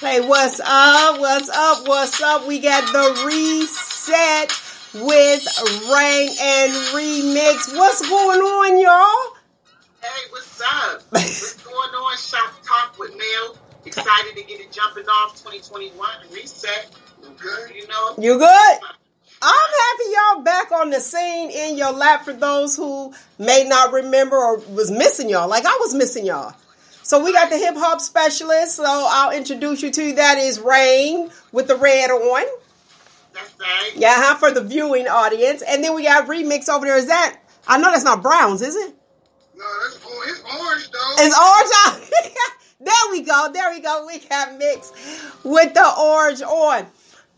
Hey, what's up? What's up? What's up? We got the reset with Rain and Remix. What's going on, y'all? Hey, what's up? What's going on? Shop Talk with Mel. Excited to get it jumping off 2021 and reset. You good? You good? I'm happy y'all back on the scene in your lap for those who may not remember or was missing y'all. Like I was missing y'all. So we got the hip hop specialist. So I'll introduce you to that is Rain with the red on. That's right. Yeah, for the viewing audience. And then we got Remix over there. Is that? I know that's not Browns, is it? No, it's orange though. It's orange. There we go. We got Mix with the orange on.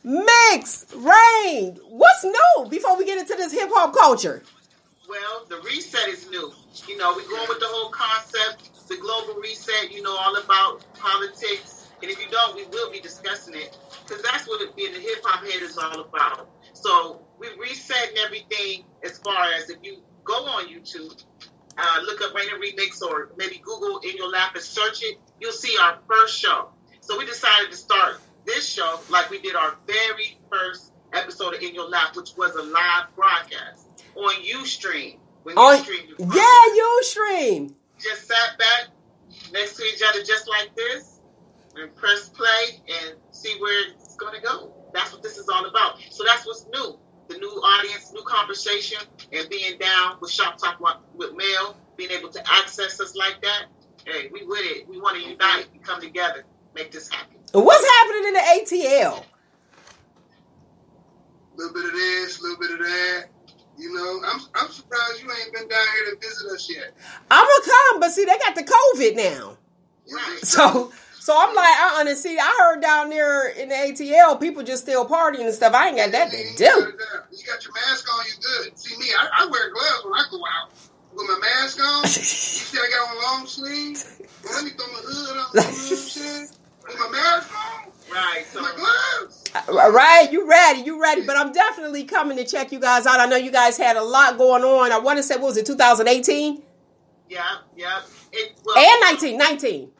Mix, Rain, what's new before we get into this hip hop culture? Well, the reset is new. We're going with the whole concept, the global reset, all about politics. And if you don't, we will be discussing it. Because that's what being the hip hop head is all about. So we're resetting everything as far as if you go on YouTube, look up Rain and Remix or maybe Google in your lap and search it, you'll see our first show. So we decided to start this show like we did our very first episode of In Your Lap, which was a live broadcast on Ustream. Ustream. Just sat back next to each other just like this and press play and see where it's going to go. That's what this is all about. So that's what's new. The new audience, new conversation, and being down with Shop Talk with Mel, being able to access us like that. Hey, we with it. We want to unite and come together, make this happen. What's happening in the ATL? A little bit of this, a little bit of that. I'm surprised you ain't been down here to visit us yet. I'm gonna come, but see, they got the COVID now. Right. So I'm like, see, I heard down there in the ATL, people just still partying and stuff. I ain't got that to do. You got your mask on, you good. See me, I wear gloves when I go out. With my mask on, you see I got on long sleeves. Well, let me throw my hood on, shit. With my mask on. Right. So my gloves. Right, you ready. But I'm definitely coming to check you guys out. I know you guys had a lot going on. I want to say, what was it, 2018? Yeah. And 19. 2019,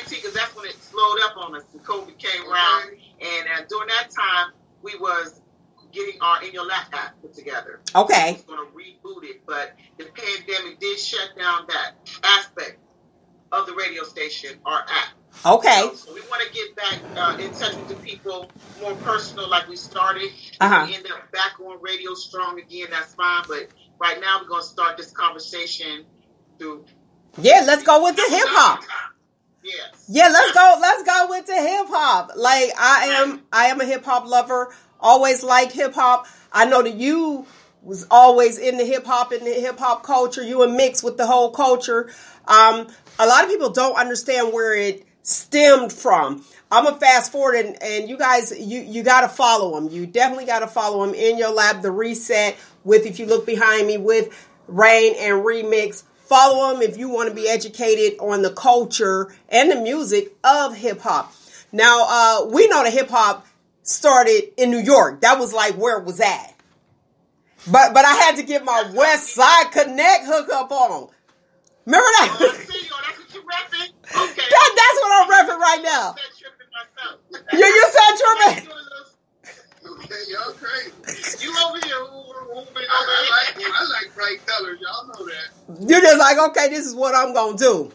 because that's when it slowed up on us. And COVID came around. And during that time, we was getting our In Your Lap app put together. Okay. We was going to reboot it. But the pandemic did shut down that aspect of the radio station, our app. Okay. So we want to get back in touch with the people, more personal, like we started. Uh-huh. We end up back on radio strong again. That's fine. But right now, we're going to start this conversation through. Yeah, let's go with the hip hop. Yes. Yeah, let's go with the hip hop. Like I am a hip hop lover. Always like hip hop. I know that you was always in the hip hop culture. You and Mix with the whole culture. A lot of people don't understand where it stemmed from. I'm gonna fast forward and you guys, you got to follow them. You definitely got to follow them. In Your Lap, the reset with, if you look behind me, with Rain and Remix. Follow them if you want to be educated on the culture and the music of hip hop. Now, we know that hip hop started in New York. That was like where it was at. But I had to get my West Side Connect hookup on. Remember that? Oh, I see. Oh, that's what you're repping? Okay. That's what I'm repping right now. You said tripping? Okay, y'all crazy. You over here. I like bright colors. Y'all know that. You're just like, okay, this is what I'm going to do.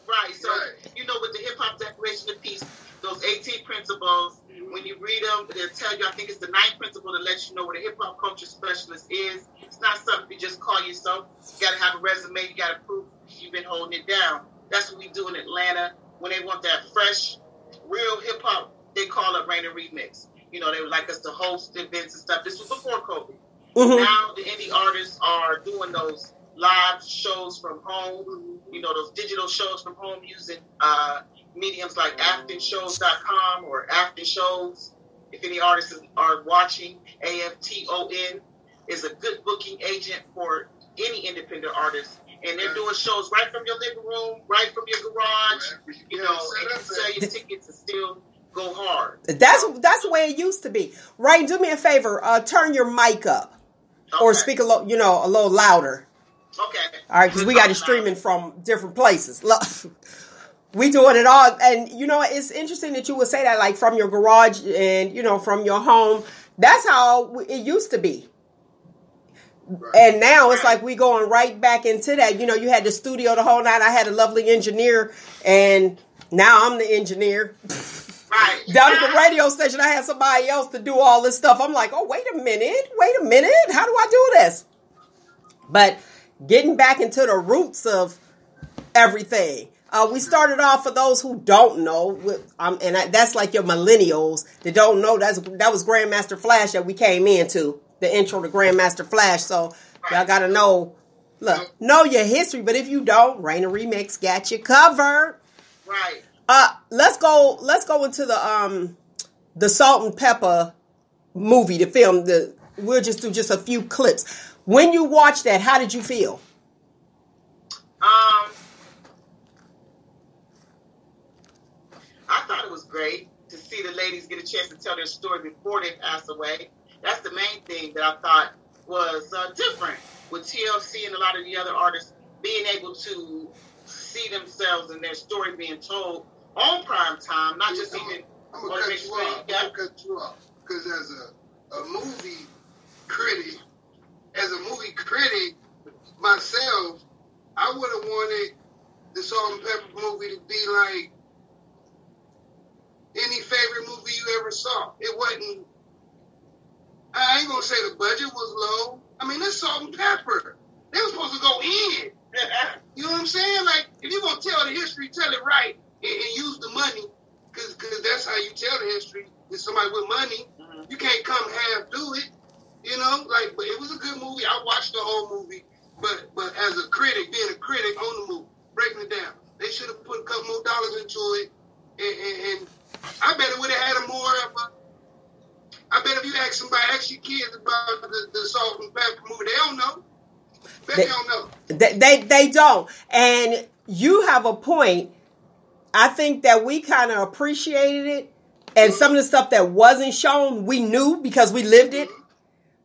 Right. So, with the Hip Hop Declaration of Peace, those 18 principles, when you read them, they'll tell you, I think it's the 9th principle that lets you know what a hip hop culture specialist is. It's not something you just call yourself. You got to have a resume. You got to prove you've been holding it down. That's what we do in Atlanta. When they want that fresh, real hip hop, they call it Rain and Remix. They would like us to host events and stuff. This was before COVID. Mm-hmm. Now the indie artists are doing those live shows from home, those digital shows from home using mediums like aftonshows.com or Afton Shows. If any artists are watching, AFTON is a good booking agent for any independent artist. And they're doing shows right from your living room, right from your garage, and you can sell your tickets and still go hard. That's the way it used to be. Right, do me a favor, turn your mic up. Okay. Or speak a little louder. Okay. All right, because we got it streaming from different places. We doing it all. And, you know, it's interesting that you would say that, like, from your garage and, you know, from your home. That's how it used to be. Right. And now it's like we going right back into that. You know, you had the studio the whole night. I had a lovely engineer, and now I'm the engineer. Right. Down at the radio station, I had somebody else to do all this stuff. I'm like, oh, wait a minute. How do I do this? But getting back into the roots of everything. We started off, for those who don't know, that's like your millennials that don't know, that was Grandmaster Flash that we came into, the intro to Grandmaster Flash. So y'all got to know your history. But if you don't, Raina Remix got you covered. Right. Let's go into the Salt and Pepper movie, the film. We'll just do just a few clips. When you watched that, how did you feel? I thought it was great to see the ladies get a chance to tell their story before they pass away. That's the main thing that I thought was different with TLC and a lot of the other artists being able to see themselves and their story being told on prime time, not just even I'm gonna cut you off because as a movie critic, myself, I would have wanted the Salt and Pepper movie to be like any favorite movie you ever saw. It wasn't. I ain't gonna say the budget was low. I mean, it's Salt and Pepper. They were supposed to go in. You know what I'm saying? Like, if you're gonna tell the history, tell it right and use the money, because that's how you tell the history. Is somebody with money. Mm-hmm. You can't come half do it. You know, like, but it was a good movie. I watched the whole movie, but as a critic, being a critic on the movie, breaking it down, they should have put a couple more dollars into it, and I bet it would have had a more of a. I bet if you ask your kids about the Salt and Pepper movie, they don't know. They don't know. They don't. And you have a point. I think that we kind of appreciated it. And some of the stuff that wasn't shown, we knew because we lived it.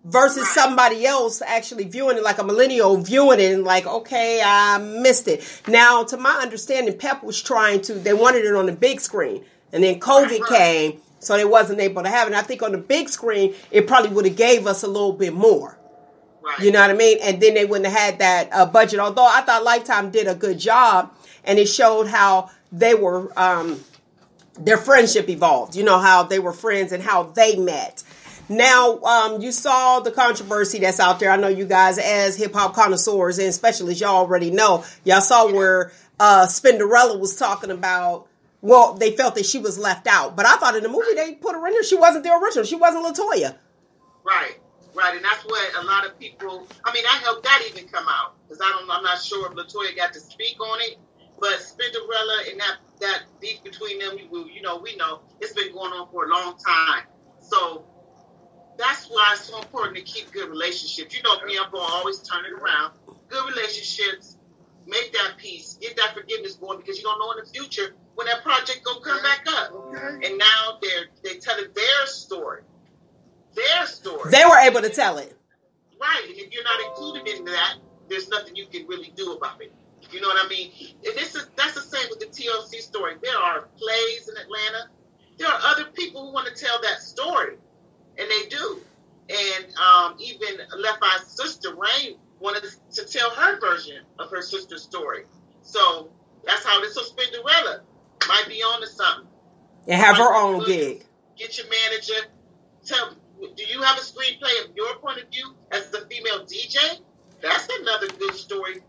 Versus somebody else actually viewing it, like a millennial viewing it and like, okay, I missed it. Now, to my understanding, Pep was they wanted it on the big screen. And then COVID came, so they wasn't able to have it. And I think on the big screen, it probably would have gave us a little bit more. Right. You know what I mean? And then they wouldn't have had that budget. Although I thought Lifetime did a good job, and it showed how they were, their friendship evolved. You know, how they were friends and how they met. Now, you saw the controversy that's out there. I know you guys as hip-hop connoisseurs and specialists, y'all already know. Y'all saw where Spinderella was talking about, well, they felt that she was left out. But I thought in the movie they put her in there. She wasn't the original. She wasn't LaToya. Right. And that's what a lot of people, I mean, I helped that even come out. Because I'm not sure if LaToya got to speak on it. But Spinderella and that beef between them, we know it's been going on for a long time. So that's why it's so important to keep good relationships. You know me, I'm going to always turn it around. Good relationships, make that peace, get that forgiveness going, because you don't know in the future when that project going to come back up. Okay. And now they're telling their story. They were able to tell it. Right. And if you're not included in that, there's nothing you can really do about it. You know what I mean? And that's the same with the TLC story. There are plays in Atlanta. There are other people who want to tell that story. And they do. And even Left Eye's sister, Rain, wanted to tell her version of her sister's story. So that's how this. So Spinderella might be on to something. And have her own gig. Get your manager. Do you have a screenplay of your point of view as the female DJ? That's another good story.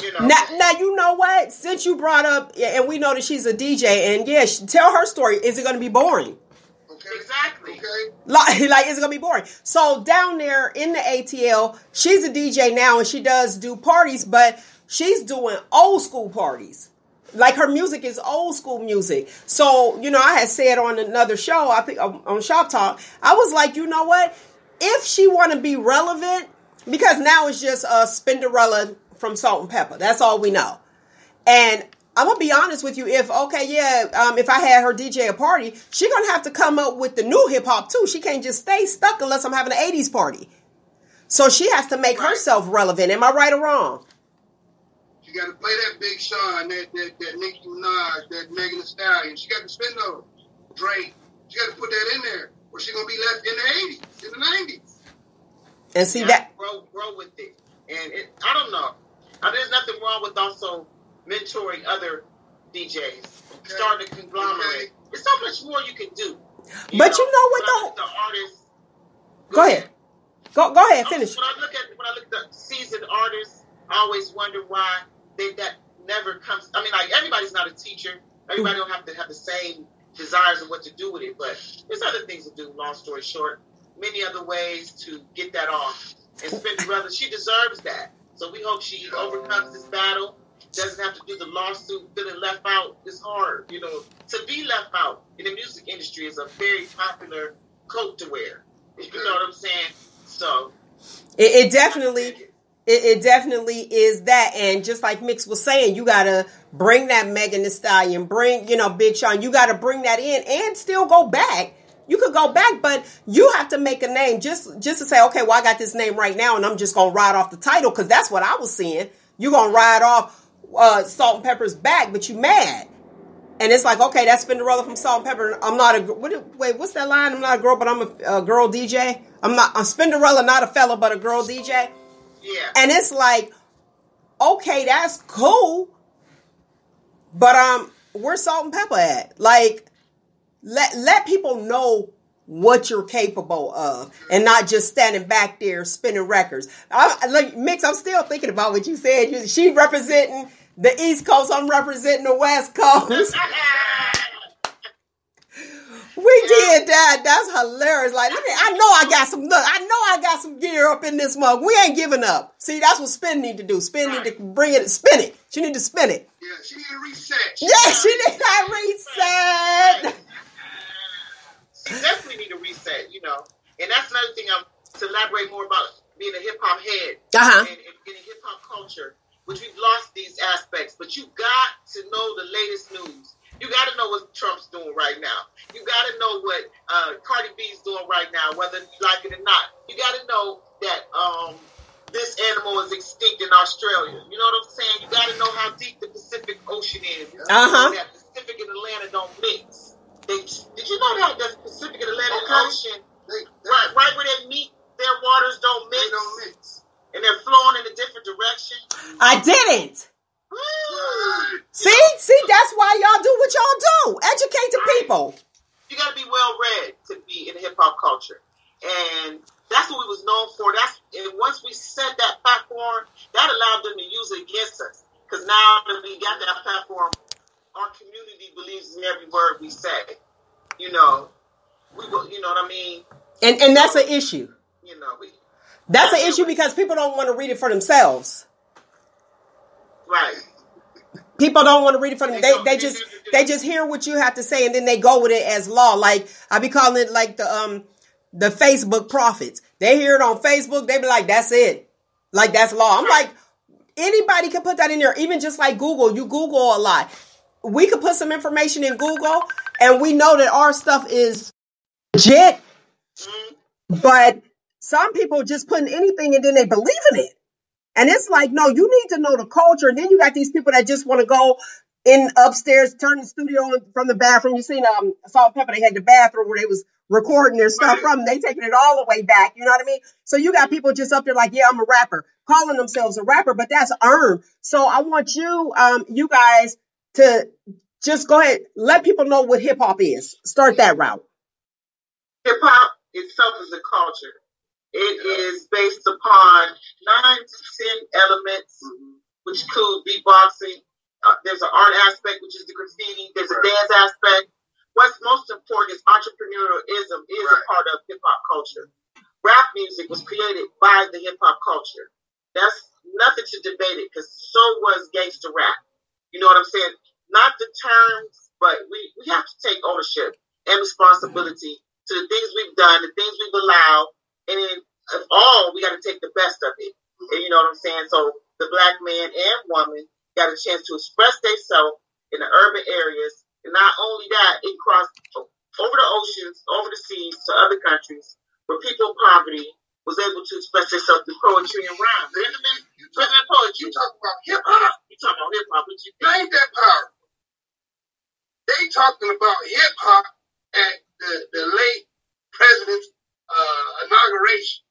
You know. Now, you know what? Since you brought up, and we know that she's a DJ, and tell her story. Is it going to be boring? Exactly. Okay. Like, it's going to be boring. So down there in the ATL, she's a DJ now and she does do parties, but she's doing old school parties. Like, her music is old school music. So, you know, I had said on another show, I think on Shop Talk, I was like, you know what? If she want to be relevant, because now it's just Spinderella from Salt and Pepper. That's all we know. And I'm going to be honest with you. If I had her DJ a party, she going to have to come up with the new hip hop too. She can't just stay stuck unless I'm having an 80s party. So she has to make herself relevant. Am I right or wrong? She You got to play that Big Sean, that Nicki Minaj, that Megan Thee Stallion. She got to spin those. Drake. She got to put that in there, or she gonna be left in the 80s, in the 90s. And see that grow with it, and I don't know. There's nothing wrong with also mentoring other DJs, starting a conglomerate. Okay. There's so much more you can do. But you know what the artists. Go ahead. Go ahead. Finish. When I look at the seasoned artists, I always wonder why that never comes. I mean, like, everybody's not a teacher. Everybody don't have to have the same desires of what to do with it, but there's other things to do. Long story short, many other ways to get that off. And Cinderella, she deserves that. So we hope she overcomes this battle. Doesn't have to do the lawsuit. Feeling left out is hard. You know, to be left out in the music industry is a very popular coat to wear. You know what I'm saying? So it definitely is that. And just like Mix was saying, you gotta bring that Megan Thee Stallion, bring, Big Sean. You gotta bring that in and still go back. You could go back, but you have to make a name just to say, okay, well, I got this name right now, and I'm just gonna ride off the title, because that's what I was seeing. You're gonna ride off Salt and Pepper's back, but you mad. And it's like, okay, that's Cinderella from Salt and Pepper. I'm not what's that line? I'm not a girl, but I'm a girl DJ. I'm Cinderella, not a fella, but a girl DJ. Yeah. And it's like, okay, that's cool, but where's Salt and Pepper at? Like, let people know what you're capable of, and not just standing back there spinning records. Mix, I'm still thinking about what you said. She representing the East Coast, I'm representing the West Coast. We did that. That's hilarious. Like, I know I got some gear up in this mug. We ain't giving up. See, that's what Spin need to do. Spin need to spin it. She need to spin it. Yeah, she need to reset. She need to reset. She definitely need to reset, And that's another thing to elaborate more about being a hip hop head and in hip hop culture, which we've lost these aspects. But you got to know the latest news. You got to know what Trump's doing right now. You got to know what Cardi B's doing right now, whether you like it or not. You got to know that this animal is extinct in Australia. You know what I'm saying? You got to know how deep the Pacific Ocean is. That Pacific and Atlantic don't mix. Did you know that the Pacific and Atlantic Ocean, right where they meet, their waters don't mix? They don't mix. And they're flowing in a different direction? I didn't. See, that's why y'all do what y'all do. Educate the people. You got to be well read to be in hip hop culture, and that's what we was known for. And once we set that platform, that allowed them to use it against us. Because now that we got that platform, our community believes in every word we say. You know what I mean. And that's an issue. That's an issue because people don't want to read it for themselves. Right. People don't want to read it for them. They just hear what you have to say, and then they go with it as law. Like, I be calling it like the Facebook prophets. They hear it on Facebook, they be like, that's it. Like, that's law. I'm like, anybody can put that in there. Even just like Google. You Google a lot. We could put some information in Google, and we know that our stuff is legit. But some people just putting anything, and then they believe in it. And it's like, no, you need to know the culture. And then you got these people that just want to go in upstairs, turn the studio on from the bathroom. You seen Salt and Pepper, they had the bathroom where they was recording their stuff from. They taking it all the way back. You know what I mean? So you got people just up there like, yeah, I'm a rapper, calling themselves a rapper, but that's earned. So I want you, you guys to just go ahead, let people know what hip hop is. Start that route. Hip hop itself is a culture. It is based upon 9 to 10 elements, which include beatboxing. There's an art aspect, which is the graffiti. There's a dance aspect. What's most important is entrepreneurialism is a part of hip-hop culture. Rap music was created by the hip-hop culture. That's nothing to debate it, because so was gangster rap. You know what I'm saying? Not the terms, but we have to take ownership and responsibility to the things we've done, the things we've allowed. And then, of all, we got to take the best of it. And you know what I'm saying? So the black man and woman got a chance to express themselves in the urban areas. And not only that, it crossed over the oceans, over the seas to other countries where people in poverty was able to express themselves through poetry and rhyme. You talk about hip hop. You talk about hip hop, but you ain't that powerful. They talking about hip hop at the late president's inauguration.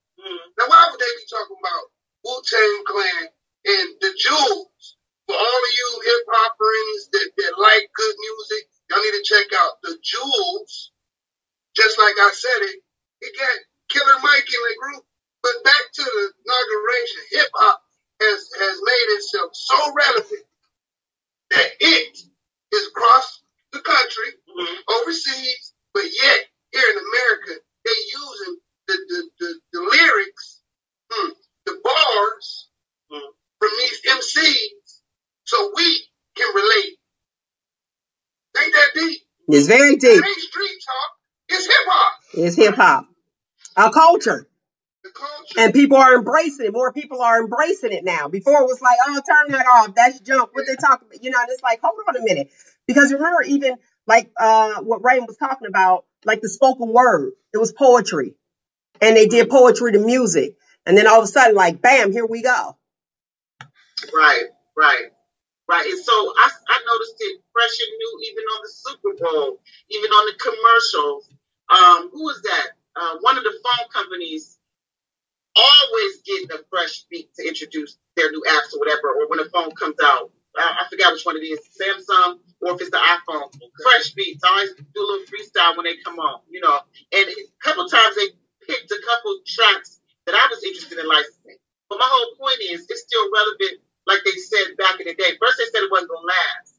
Now, why would they be talking about Wu-Tang Clan and the Jewels? For all of you hip hoppers that like good music, y'all need to check out the Jewels. Just like I said it got Killer Mike in the group. But back to the inauguration, hip hop has made itself so relevant that it is across the country, overseas, but yet here in America, they using the lyrics, the bars from these MCs, so we can relate. Ain't that deep? It's very deep. It ain't street talk. It's hip hop. It's hip hop. A culture. The culture. And people are embracing it. More people are embracing it now. Before it was like, oh, turn that off. That's junk. What they talking about? And it's like, hold on a minute. Because remember, even like what Raymond was talking about, like the spoken word, it was poetry. And they did poetry to music. And then all of a sudden, like, bam, here we go. Right. And so I noticed it fresh and new, even on the Super Bowl, even on the commercials. Who is that? One of the phone companies always getting a fresh beat to introduce their new apps or whatever, or when a phone comes out. I forgot which one it is, Samsung, or if it's the iPhone. Fresh beats. I always do a little freestyle when they come on, And a couple times they picked a couple tracks that I was interested in licensing. But my whole point is, it's still relevant, like they said back in the day. First they said it wasn't going to last.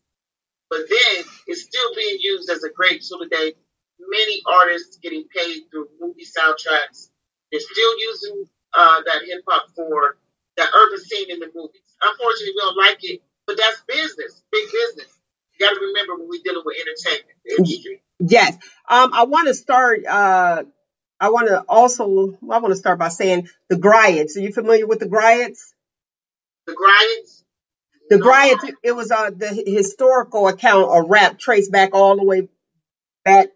But then it's still being used as a great tool today. Many artists getting paid through movie soundtracks. They're still using that hip hop for that urban scene in the movies. Unfortunately, we don't like it, but that's business, big business. You got to remember when we're dealing with entertainment industry. Yes. I want to start. I want to start by saying the Griots. Are you familiar with the Griots? The Griots? The Griots, it was the historical account of rap traced back all the way back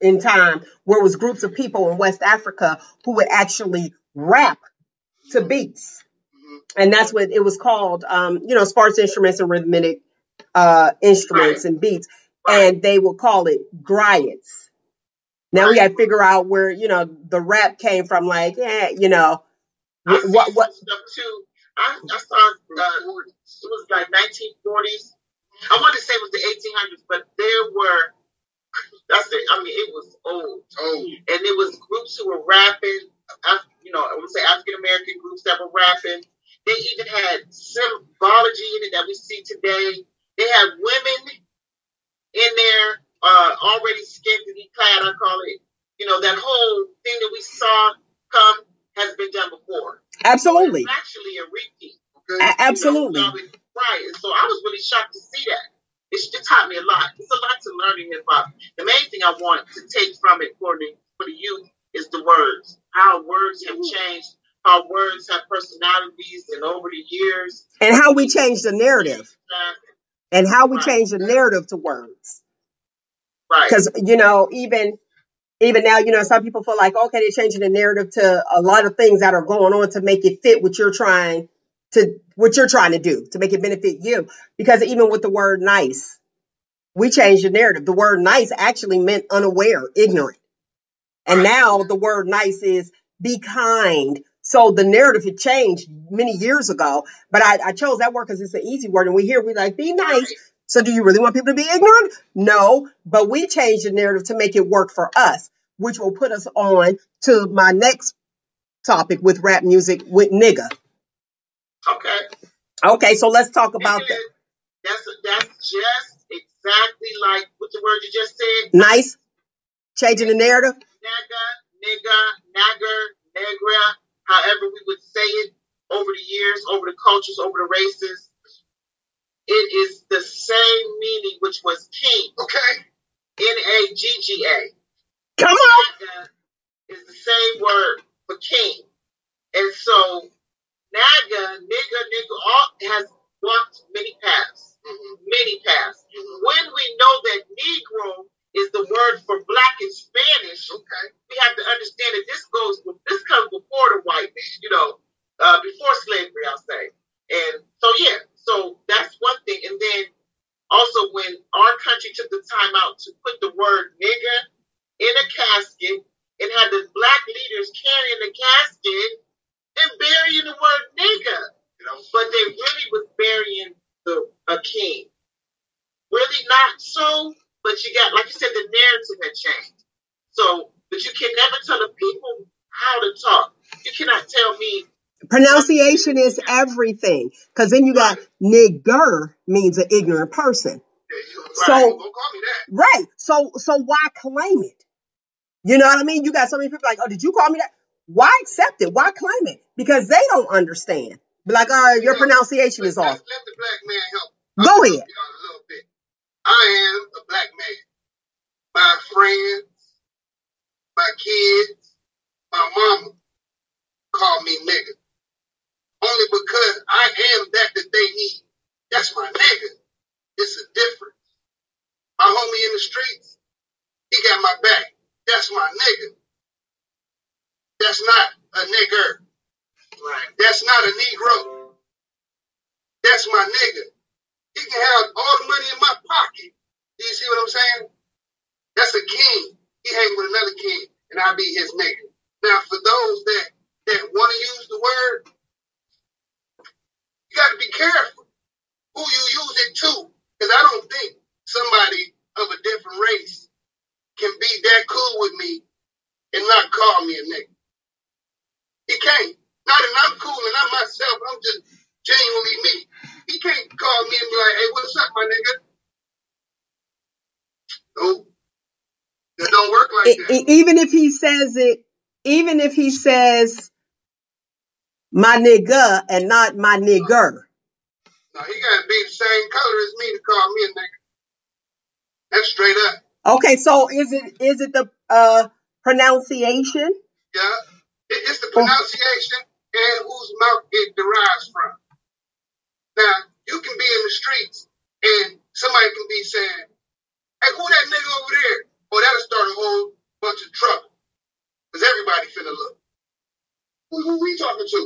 in time, where it was groups of people in West Africa who would actually rap to beats. And that's what it was called, sparse instruments and rhythmic instruments and beats. And they would call it griots. Now we got to figure out where, the rap came from, like, what stuff too. I saw it was like 1940s. I want to say it was the 1800s, but there were, it was old. And it was groups who were rapping, I would say African-American groups that were rapping. They even had symbology in it that we see today. They had women in there, already scantily clad, I call it. That whole thing that we saw come has been done before. Absolutely. So it's actually a repeat. Okay? Absolutely. Right. And so I was really shocked to see that. It taught me a lot. It's a lot to learn in hip hop. The main thing I want to take from it for the youth is the words. How words have changed, how words have personalities and over the years. And how we change the narrative. And how we change the narrative to words. Right. Because, even now, some people feel like, okay, they're changing the narrative to a lot of things that are going on to make it fit what you're trying to do, to make it benefit you. Because even with the word nice, we changed the narrative. The word nice actually meant unaware, ignorant. And now the word nice is be kind. So the narrative had changed many years ago, but I chose that word because it's an easy word. And we like, be nice. So do you really want people to be ignorant? No, but we changed the narrative to make it work for us, which will put us on to my next topic with rap music with nigga. Okay, so let's talk about that. That's just exactly like what the word you just said. Nice. Changing the narrative. Nigga, nagger, negra, however we would say it over the years, over the cultures, over the races. It is the same meaning, which was king. Okay. Nagga. Come on. Nagga is the same word for king. And so, nagga, nigga, all has walked many paths. Many paths. When we know that Negro is the word for black in Spanish, we have to understand that this comes before the white. when our country took the time out to put the word nigger in a casket and had the black leaders carrying the casket and burying the word nigger. But they really was burying a king. Really not so, but you got, like you said, the narrative had changed. So, but you can never tell the people how to talk. You cannot tell me. Pronunciation is everything. Because then you got nigger means an ignorant person. So, Don't call me that. right. So why claim it? You know what I mean? You got so many people like, oh, did you call me that? Why accept it? Why claim it? Because they don't understand. Be like, all right, your pronunciation is off. Let the black man help. Go ahead. A little bit. I am a black man. My friends, my kids, my mama call me nigga. Only because I am that they need. That's my nigga. It's a difference. My homie in the streets, he got my back. That's my nigga. That's not a nigger. Right. That's not a Negro. That's my nigga. He can have all the money in my pocket. Do you see what I'm saying? That's a king. He hang with another king, and I be his nigga. Now, for those that want to use the word, you got to be careful who you use it to, because I don't think somebody of a different race can be that cool with me and not call me a nigga. He can't. Not that I'm cool and I'm myself. I'm just genuinely me. He can't call me and be like, hey, what's up, my nigga? No. That don't work like that. Even if he says it, even if he says my nigga and not my nigger. No, he got to be the same color as me to call me a nigga. That's straight up. Okay, so is it the pronunciation? Yeah. It's the pronunciation and whose mouth it derives from. Now, you can be in the streets and somebody can be saying, hey, who that nigga over there? Oh, that'll start a whole bunch of trouble. Because everybody finna look. Who we talking to?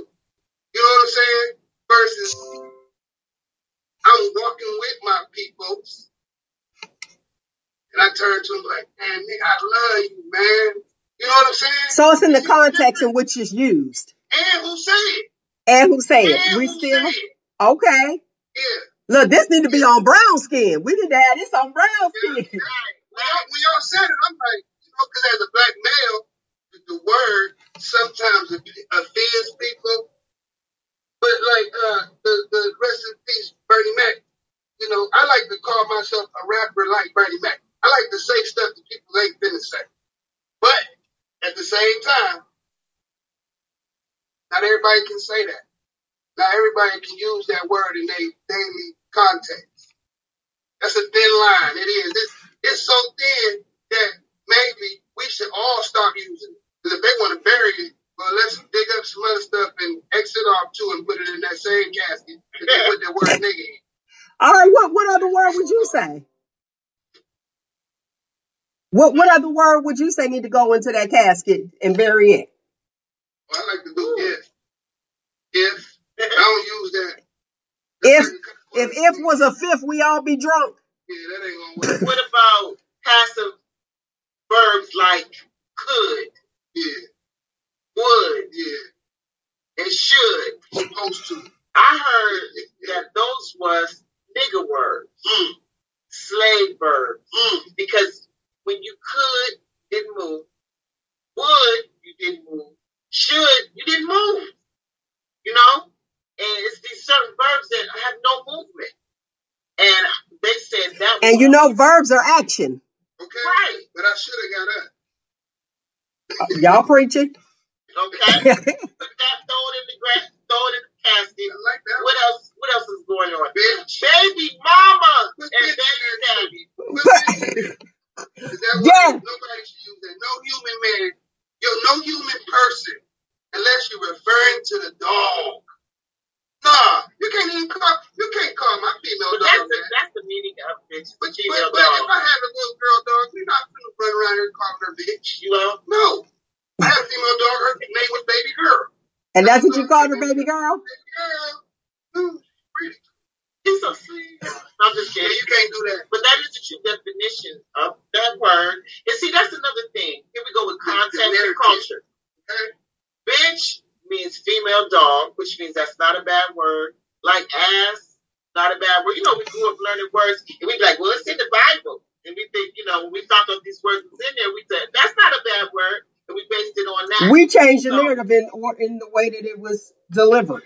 You know what I'm saying? Versus, I'm walking with my peoples. And I turn to him like, man, nigga, I love you, man. You know what I'm saying? So it's in the context in which it's used. And who say it? And who say it? And We who still say it? okay. Yeah. Look, this need to be on brown skin. We need to have this on brown skin. Right. When y'all said it, I'm like, you know, because as a black male, the word sometimes offends people. But like the rest in peace, Bernie Mac, you know, I like to call myself a rapper like Bernie Mac. I like to say stuff that people ain't finna say. But at the same time, not everybody can say that. Not everybody can use that word in their daily context. That's a thin line. It is. It's so thin that maybe we should all stop using it. Because if they want to bury it, well, let's dig up some other stuff and exit off too and put it in that same casket and they put that word nigga in. All right, what other word would you say? What other word would you say need to go into that casket and bury it? Well, I like to do if. If. I don't use that. If was a fifth, we all be drunk. Yeah, that ain't gonna work. What about passive verbs like could, Yeah, would, yeah. and should? Supposed to. I heard that those was nigger words, slave verbs, because when you could, you didn't move. Would, you didn't move. Should, you didn't move. You know? And it's these certain verbs that have no movement. And they said that was... And you know, verbs are action. Okay. Right. But I should have got up. Y'all preaching? Okay. Put that, throw it in the grass, throw it in the casket. I like that. What else is going on? Bitch. Baby mama Put and bitch baby in daddy. Put bitch in there. Is that what Yeah. nobody should use that? No human man, no human person, unless you're referring to the dog. Nah, you can't call my female But dog that. that's the meaning of bitch. But female if dog. I had a little girl dog, we're not gonna run around here calling her bitch. You know? No. I had a female dog, her name was Baby Girl. And that's what you called her, baby girl? Baby Girl. Pretty. He's so sweet. I'm just Yeah, kidding. you can't do that. But bad word. We grew up learning words, and we'd be like, well, it's in the Bible. And we think, when we found out these words was in there, we said, that's not a bad word. And we based it on that. We changed the narrative in the way that it was delivered.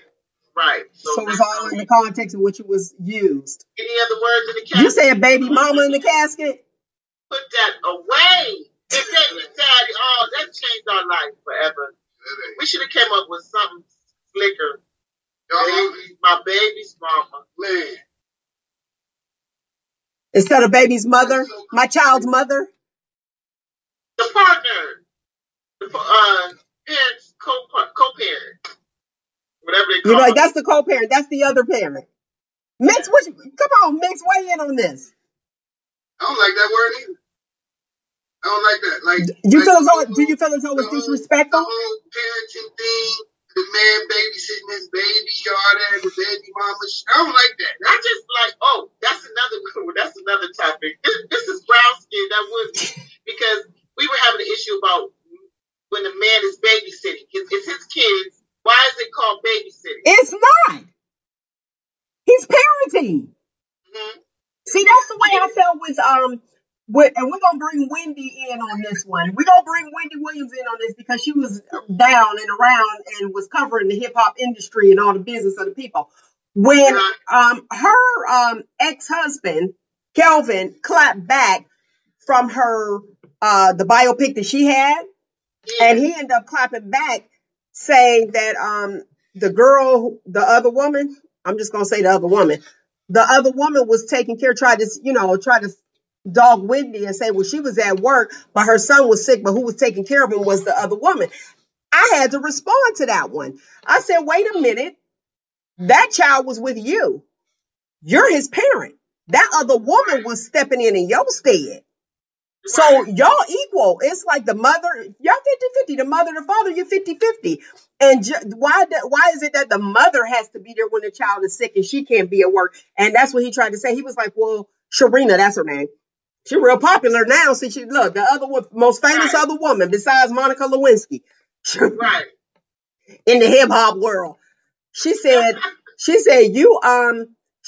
Right. So it's all in the context in which it was used. Any other words in the casket? You said baby mama in the casket? Put that away. And baby daddy, that changed our life forever. We should have came up with something slicker. My baby's mama. Man. Instead of baby's mother, my child's mother. The partner. The parents, co-parent. Whatever they call it. That's the co-parent. That's the other parent. Mix, come on, Mix, weigh in on this. I don't like that word either. I don't like that. Do you feel as though it's disrespectful? The whole parenting thing, the man babysitting his baby, all that, the baby mama. I don't like that. I just like, that's another topic. This is brown skin. That would be because we were having an issue about when the man is babysitting. It's his kids. Why is it called babysitting? It's not. He's parenting. Mm-hmm. See, that's the way I felt and we're going to bring Wendy in on this one. We're going to bring Wendy Williams in on this because she was down and around and was covering the hip hop industry and all the business of the people. When her ex-husband, Kelvin, clapped back from her, the biopic that she had, and he ended up clapping back saying that the other woman, I'm just going to say the other woman was taking care, tried to dog Wendy and say, well, she was at work, but her son was sick, but who was taking care of him was the other woman. I had to respond to that one. I said, wait a minute. That child was with you. You're his parent. That other woman was stepping in your stead. So y'all equal. It's like the mother, y'all 50-50. The mother, the father, you're 50-50. And why is it that the mother has to be there when the child is sick and she can't be at work? And that's what he tried to say. He was like, well, Sharina, that's her name. She's real popular now. See, the other one, most famous other woman besides Monica Lewinsky. Right. In the hip hop world. She said, she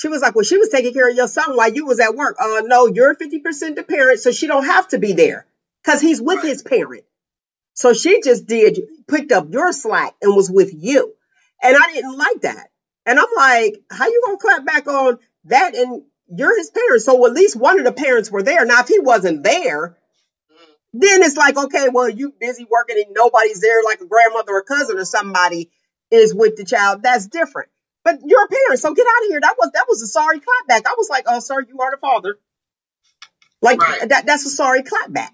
was like, well, she was taking care of your son while you was at work. No, you're 50% the parent, so she don't have to be there because he's with his parent. So she just picked up your slack and was with you. And I didn't like that. And I'm like, how you going to clap back on that? And you're his parent. So at least one of the parents were there. Now, if he wasn't there, then it's like, okay, well, you busy working and nobody's there, like a grandmother or cousin or somebody is with the child. That's different. But you're a parent, so get out of here. That was a sorry clapback. I was like, oh, sir, you are the father. Like, that's a sorry clapback.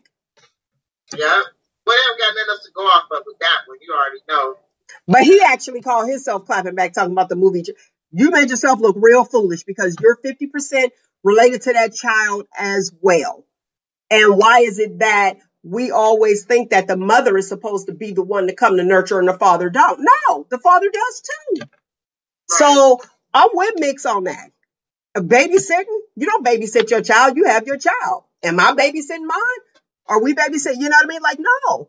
Yeah. Well, they haven't got nothing else to go off of with that one. You already know. But he actually called himself clapping back, talking about the movie. You made yourself look real foolish because you're 50% related to that child as well. And why is it that we always think that the mother is supposed to be the one to come to nurture and the father don't? No, the father does too. Right. So I'm with Mix on that. Babysitting, you don't babysit your child, you have your child. Am I babysitting mine? Are we babysitting? You know what I mean? Like, no.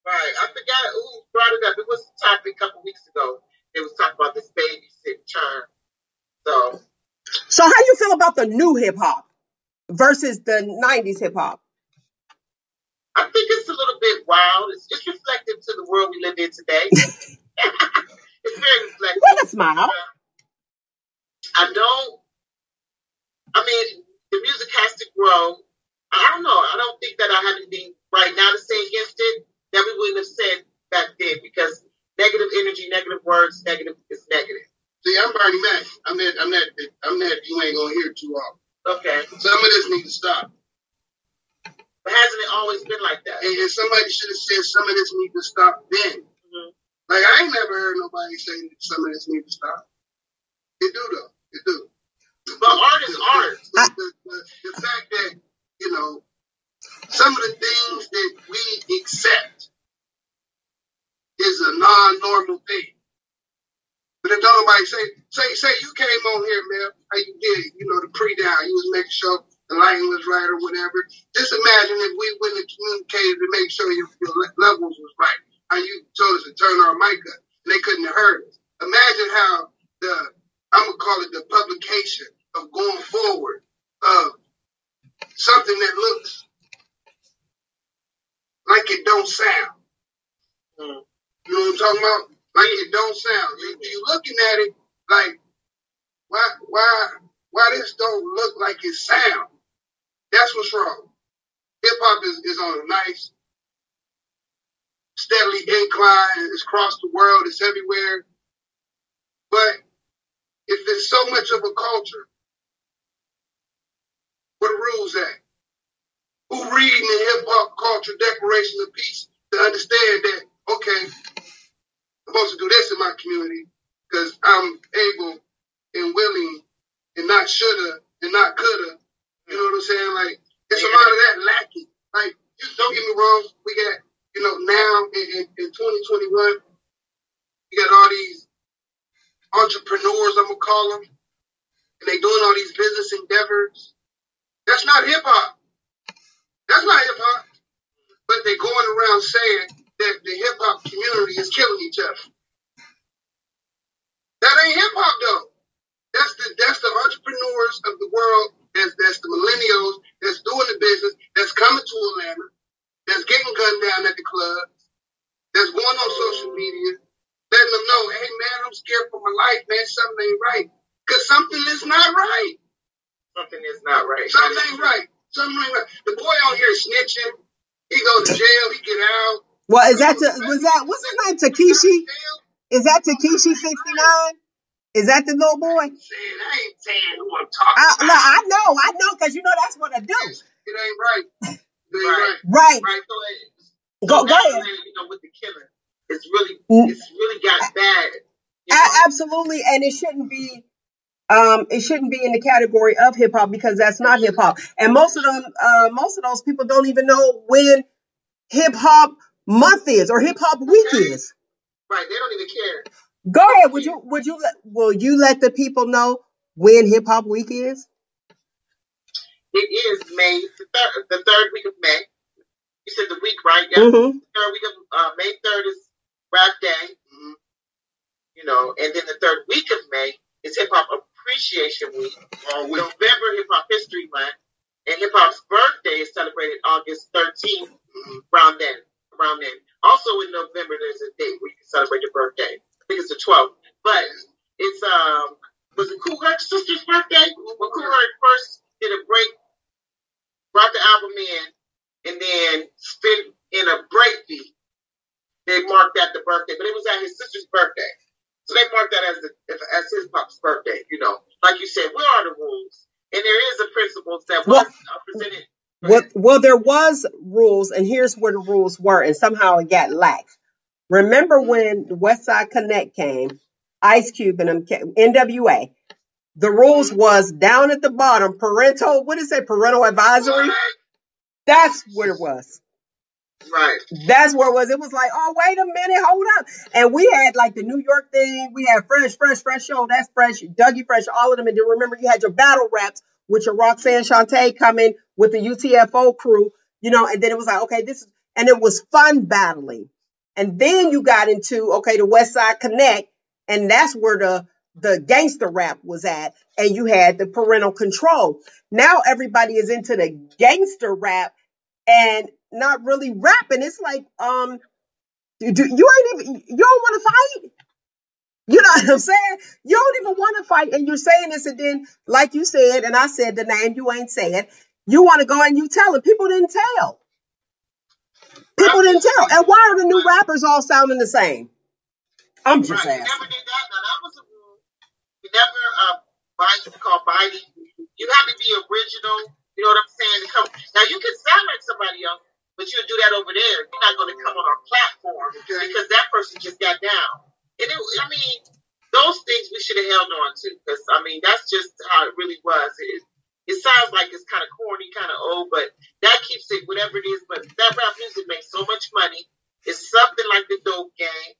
Right. I forgot who brought it up. It was a topic a couple weeks ago. It was talking about this babysitting term. So how you feel about the new hip hop versus the 90s hip hop? I think it's a little bit wild. It's reflective to the world we live in today. It's very reflective. With a smile. I mean, the music has to grow. I don't know. I don't think that I have anything right now to say against it that we wouldn't have said back then because negative energy, negative words, negative is negative. See, I'm Bernie Mac. I'm that you ain't gonna hear too often. Okay. Some of this needs to stop. But hasn't it always been like that? And somebody should have said some of this needs to stop then. Mm-hmm. Like, I ain't never heard nobody say that some of this needs to stop. It do, though. It do. But art is art. The fact that, some of the things that we accept is a non-normal thing. But if nobody say you came on here, man, how you did, the pre-down, you was making sure the lighting was right or whatever. Just imagine if we went and communicated to make sure your levels was right. How you told us to turn our mic up and they couldn't have heard us. Imagine how I'm going to call it the publication of going forward, of something that looks like it don't sound. You know what I'm talking about? Like it don't sound. You're looking at it like, why this don't look like it sound? That's what's wrong. Hip hop is on a nice, steadily incline. It's across the world. It's everywhere. But if there's so much of a culture, where the rules at? Who reading the hip hop culture declaration of peace to understand that, okay, I'm supposed to do this in my community because I'm able and willing and not shoulda and not coulda. You know what I'm saying? Like, there's a lot of that lacking. Like, don't get me wrong, we got, now in 2021, you got all these entrepreneurs, I'm gonna call them, and they doing all these business endeavors. That's not hip hop. That's not hip hop. But they going around saying that the hip hop community is killing each other. That ain't hip hop though. That's the entrepreneurs of the world. That's the millennials that's doing the business, that's coming to Atlanta, that's getting gunned down at the club, that's going on social media, letting them know, hey man, I'm scared for my life, man. Something ain't right. Because something is not right. Something is not right. Something ain't right. Something ain't right. The boy out here snitching. He goes to jail. He get out. Well, what's his name? Takeshi? Is that Takeshi 69? Is that the little boy? I ain't saying who I'm talking about. No, I know, because that's what I do. It ain't right. It ain't Right. Go ahead. With the killing, it's really got bad. Absolutely, and it shouldn't be. It shouldn't be in the category of hip hop because that's not hip hop. And most of those people don't even know when hip hop month is or hip hop week is. Right, they don't even care. Go ahead. Will you let the people know when hip hop week is? It is May, the third week of May. You said the week, right? Yeah. Mm-hmm. Third week of May 3rd is Rap Day. And then the third week of May is Hip Hop Appreciation Week. November, Hip Hop History Month. And hip hop's birthday is celebrated August 13th, around then. Also in November, there's a date where you can celebrate your birthday. I think it's the 12th. But it's, was it Kool Herc's sister's birthday? When Kool Herc first did a break, brought the album in, and then spit in a break beat. They marked that the birthday, but it was at his sister's birthday. So they marked that as his pop's birthday, Like you said, where are the rules? And there is a principle that was presented. Well, there was rules, and here's where the rules were, and somehow it got lax. Remember when the West Side Connect came, Ice Cube and NWA, the rules was down at the bottom, parental advisory? That's what it was. Right. That's where it was. It was like, oh, wait a minute, hold up. And we had like the New York thing. We had Fresh Show. That's Fresh. Dougie Fresh, all of them. And then remember, you had your battle raps with your Roxanne Shante coming with the UTFO crew, and then it was like, okay, and it was fun battling. And then you got into, the West Side Connect. And that's where the gangster rap was at. And you had the parental control. Now everybody is into the gangster rap and not really rapping. It's like, you don't want to fight? You know what I'm saying? You don't even want to fight. And you're saying this, and then, like you said, and I said the name you ain't saying, you want to go and you tell it. People didn't tell. And why are the new rappers all sounding the same? I'm just asking. You never did that. Now, that was a rule. You never, biting. You have to be original. You know what I'm saying? Now, you can sound like somebody else, but you'll do that over there. You're not going to come on our platform because that person just got down. And those things we should have held on to because, that's just how it really was. It sounds like it's kind of corny, kind of old, but that keeps it whatever it is. But that rap music makes so much money. It's something like the dope game.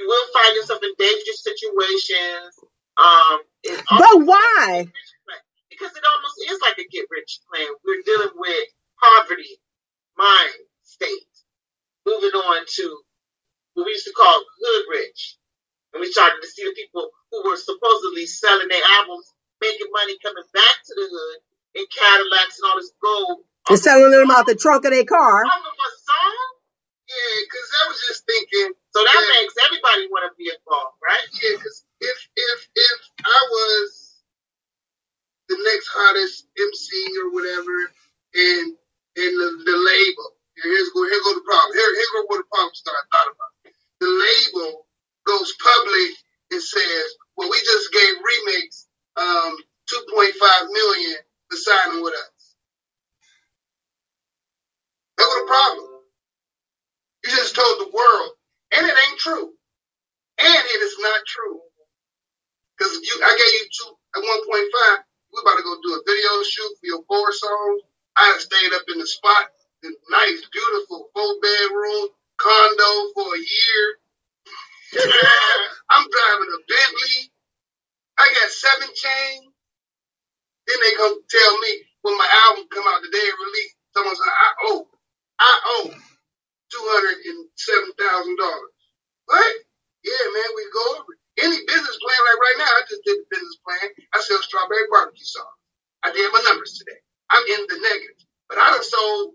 You will find yourself in dangerous situations. But why? Because it almost is like a get-rich plan. We're dealing with poverty, mind state, moving on to what we used to call hood rich. And we started to see the people who were supposedly selling their albums, making money, coming to the hood in Cadillacs and all this gold. And selling them out the trunk of their car. Off of a song? Yeah, because I was just thinking. So that makes everybody want to be involved, right? Yeah, because if I was the next hottest MC or whatever, and the label, here go the problem. Here go where the problem started. I thought about it. The label goes public and says, well, we just gave Remix $2.5 million for signing with us. That's what the problem. You just told the world, and it ain't true. And it is not true. Because I gave you two at 1.5. We're about to go do a video shoot for your 4 songs. I stayed up in the spot, the nice, beautiful 4-bedroom condo for a year. I'm driving a Bentley. I got 7 chains. Then they come tell me when my album come out the day of release, someone said, I owe $207,000. What? Yeah, man, we go over it. Any business plan, like right now, I just did the business plan. I sell strawberry barbecue sauce. I did my numbers today. I'm in the negative. But I done sold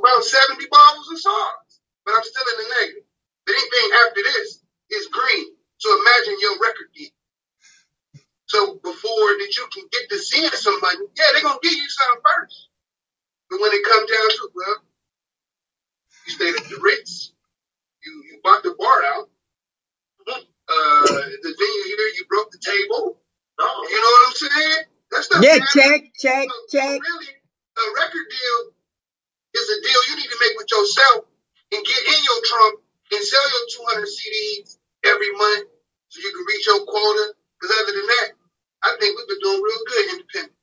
about 70 bottles of sauce. But I'm still in the negative. But anything after this is green. So imagine your record deal. So before that you can get to seeing some money, yeah, they're going to give you something first. But when it comes down to it, well, you stayed at the Ritz. You bought the bar out. The venue here, you broke the table. You know what I'm saying? That's not Yeah, bad. check. Really, a record deal is a deal you need to make with yourself and get in your trunk and sell your 200 CDs every month so you can reach your quota. Because other than that, I think we've been doing real good independent.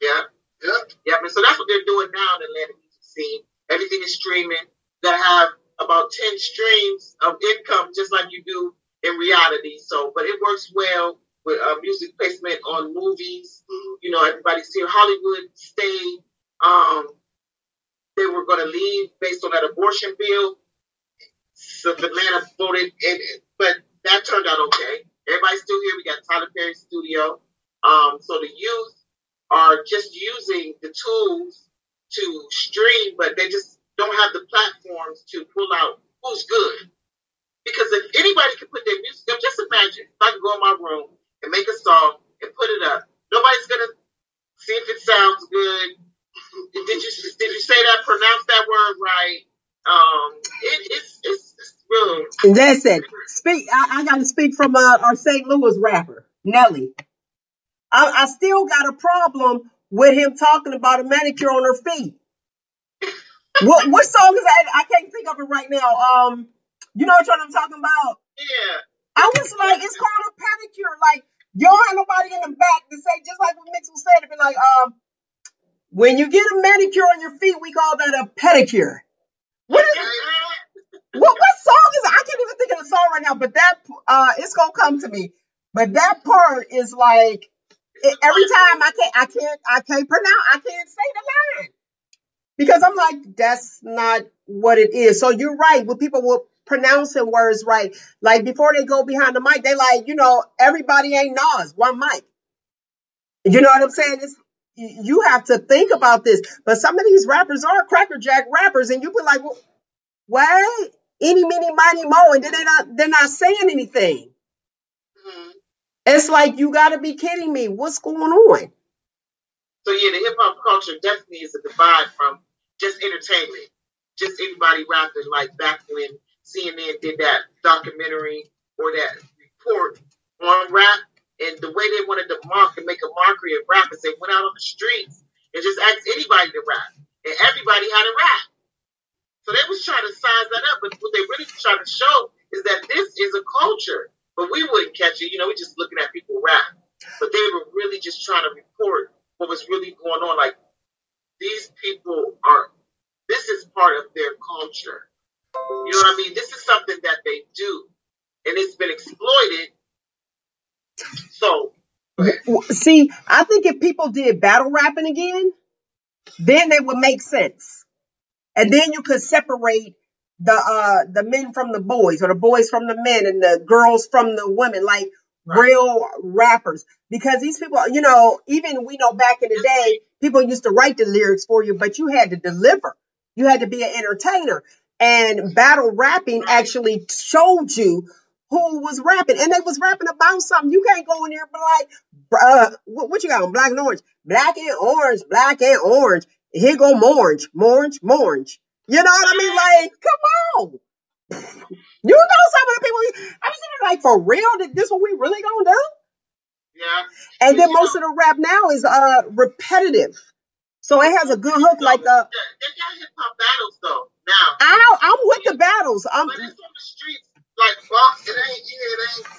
Yeah. So that's what they're doing now in the Atlanta music scene. Everything is streaming. They have about 10 streams of income, just like you do in reality. So, but it works well with music placement on movies. You know, everybody's here. Hollywood stayed. They were going to leave based on that abortion bill. So Atlanta voted, but that turned out okay. Everybody's still here. We got Tyler Perry's studio. So the youth are just using the tools to stream, but they just don't have the platforms to pull out who's good. Because if anybody can put their music up, just imagine if I could go in my room and make a song and put it up. Nobody's gonna see if it sounds good. Did you say that? Pronounce that word right? It's real. That's it. I got to speak from our St. Louis rapper, Nelly. I still got a problem with him talking about a manicure on her feet. What song is that? I can't think of it right now. You know what I'm talking about? Yeah. I was like, it's called a pedicure. Like, you don't have nobody in the back to say, just like what Mitchell said, to be like, when you get a manicure on your feet, we call that a pedicure. What is it? What song is it? I can't even think of the song right now, but that it's gonna come to me. But that part is like every time I can't pronounce, I can't say the line. Because I'm like, that's not what it is. So you're right. When people were pronouncing words right, like before they go behind the mic, they like, everybody ain't Nas, one mic. You know what I'm saying? You have to think about this. But some of these rappers are crackerjack rappers, and you be like, well, what? Eeny, meeny, miny, mo, and then they're not saying anything. Mm-hmm. It's like, you got to be kidding me. What's going on? So yeah, the hip hop culture definitely is a divide from just entertainment, just anybody rapping. Like back when CNN did that documentary or that report on rap, and the way they wanted to make a mockery of rappers, they went out on the streets and just asked anybody to rap, and everybody had to rap. So they was trying to size that up, but what they really trying to show is that this is a culture. But we wouldn't catch it, we just looking at people rap. But they were really just trying to report what was really going on. Like, these people this is part of their culture. You know what I mean? This is something that they do. And it's been exploited. So, see, I think if people did battle rapping again, then they would make sense. And then you could separate the men from the boys, or the boys from the men, and the girls from the women. Like, real rappers, because these people, even we know back in the day, people used to write the lyrics for you, but you had to deliver. You had to be an entertainer. And battle rapping actually showed you who was rapping. And they was rapping about something. You can't go in there and be like, what you got on? Black and orange. Black and orange. Black and orange. Here go Morange. Morange. Morange. You know what I mean? Like, come on. You know some of the people, I was thinking, like, for real, this what we really gonna do? Yeah. And then most of the rap now is repetitive. So it has a good hook, like they got hip hop battles though now. I'm with the battles. But it's on the streets, like box. It ain't.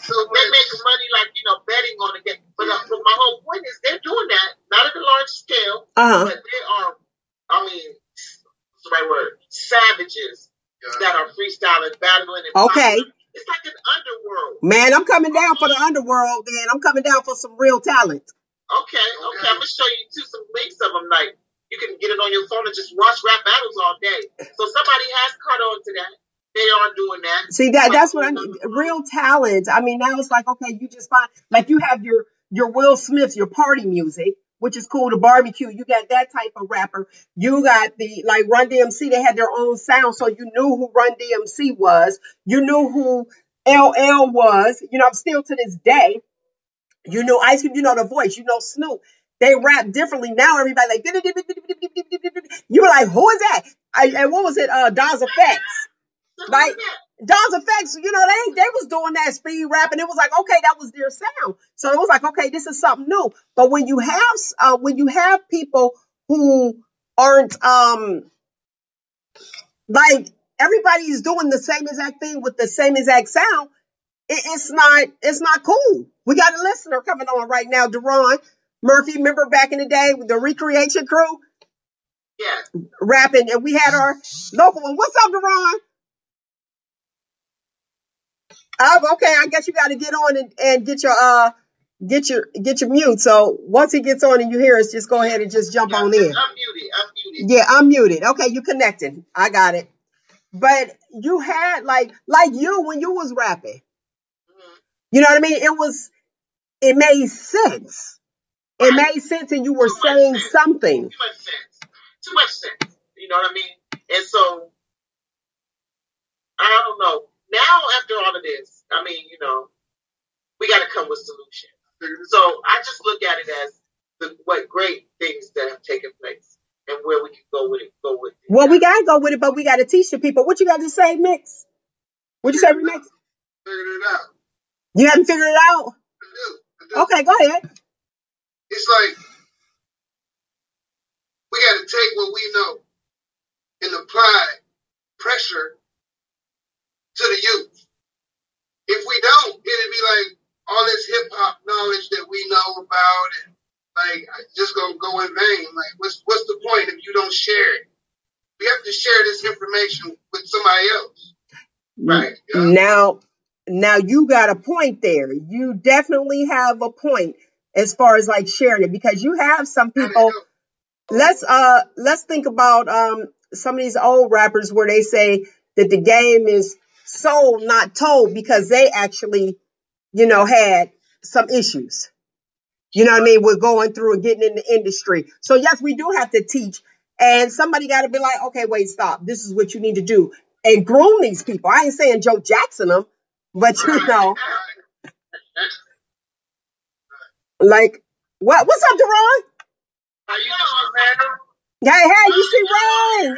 So they make money, like betting on the game. But my whole point is they're doing that, not at a large scale, but they are. I mean, what's the right word? Savages that are freestyling, battling, and okay. It's like an underworld. Man, I'm coming down for the underworld. Then I'm coming down for some real talent. Okay. I'm gonna show you some links of them. Like you can get it on your phone and just watch rap battles all day. So somebody has caught on to that. They are doing that. See that's what I mean. Real talent. I mean, now it's like, okay, you just find, like, you have your Will Smiths, your party music, which is cool. The barbecue, you got that type of rapper. You got the, like, Run DMC. They had their own sound, so you knew who Run DMC was. You knew who LL was. Still to this day. You know Ice Cube, the voice, Snoop. They rap differently. Now everybody like, you were like, who is that? And what was it? Dawes Effects. Like, Dawes Effects, they was doing that speed rap, and it was like, okay, that was their sound. So it was like, okay, this is something new. But when you have people who aren't, like, everybody's doing the same exact thing with the same exact sound, it's not cool. We got a listener coming on right now, Deron Murphy. Remember back in the day with the Recreation Crew? Yeah. Rapping, and we had our local one. What's up, Deron? Okay, I guess you got to get on and get your mute. So once he gets on and you hear us, just go ahead and just jump on in. I'm muted. Yeah, I'm muted. Okay, you connected. I got it. But you had like you when you was rapping. You know what I mean? It made sense. Right. It made sense, and you were saying something. Too much sense. You know what I mean? And so, I don't know. Now, after all of this, I mean, we got to come with solutions. So I just look at it as what great things that have taken place and where we can go with it. Well, we got to go with it, but we got to teach the people. What you got to say, Mix? What you say, Remix? Figured it out. You haven't figured it out? I do. Okay, go ahead. It's like we got to take what we know and apply pressure to the youth. If we don't, it'd be like all this hip hop knowledge that we know about, and like just gonna go in vain. Like, what's the point if you don't share it? We have to share this information with somebody else, right? Yeah. Now you got a point there. You definitely have a point as far as like sharing it, because you have some people. Let's think about some of these old rappers where they say that the game is sold, not told, because they actually, had some issues. You know what I mean? We're going through and getting in the industry. So yes, we do have to teach, and somebody got to be like, okay, wait, stop. This is what you need to do, and groom these people. I ain't saying Joe Jackson them, but like what's up, Deron? How you doing, man? Hey, you see Rain.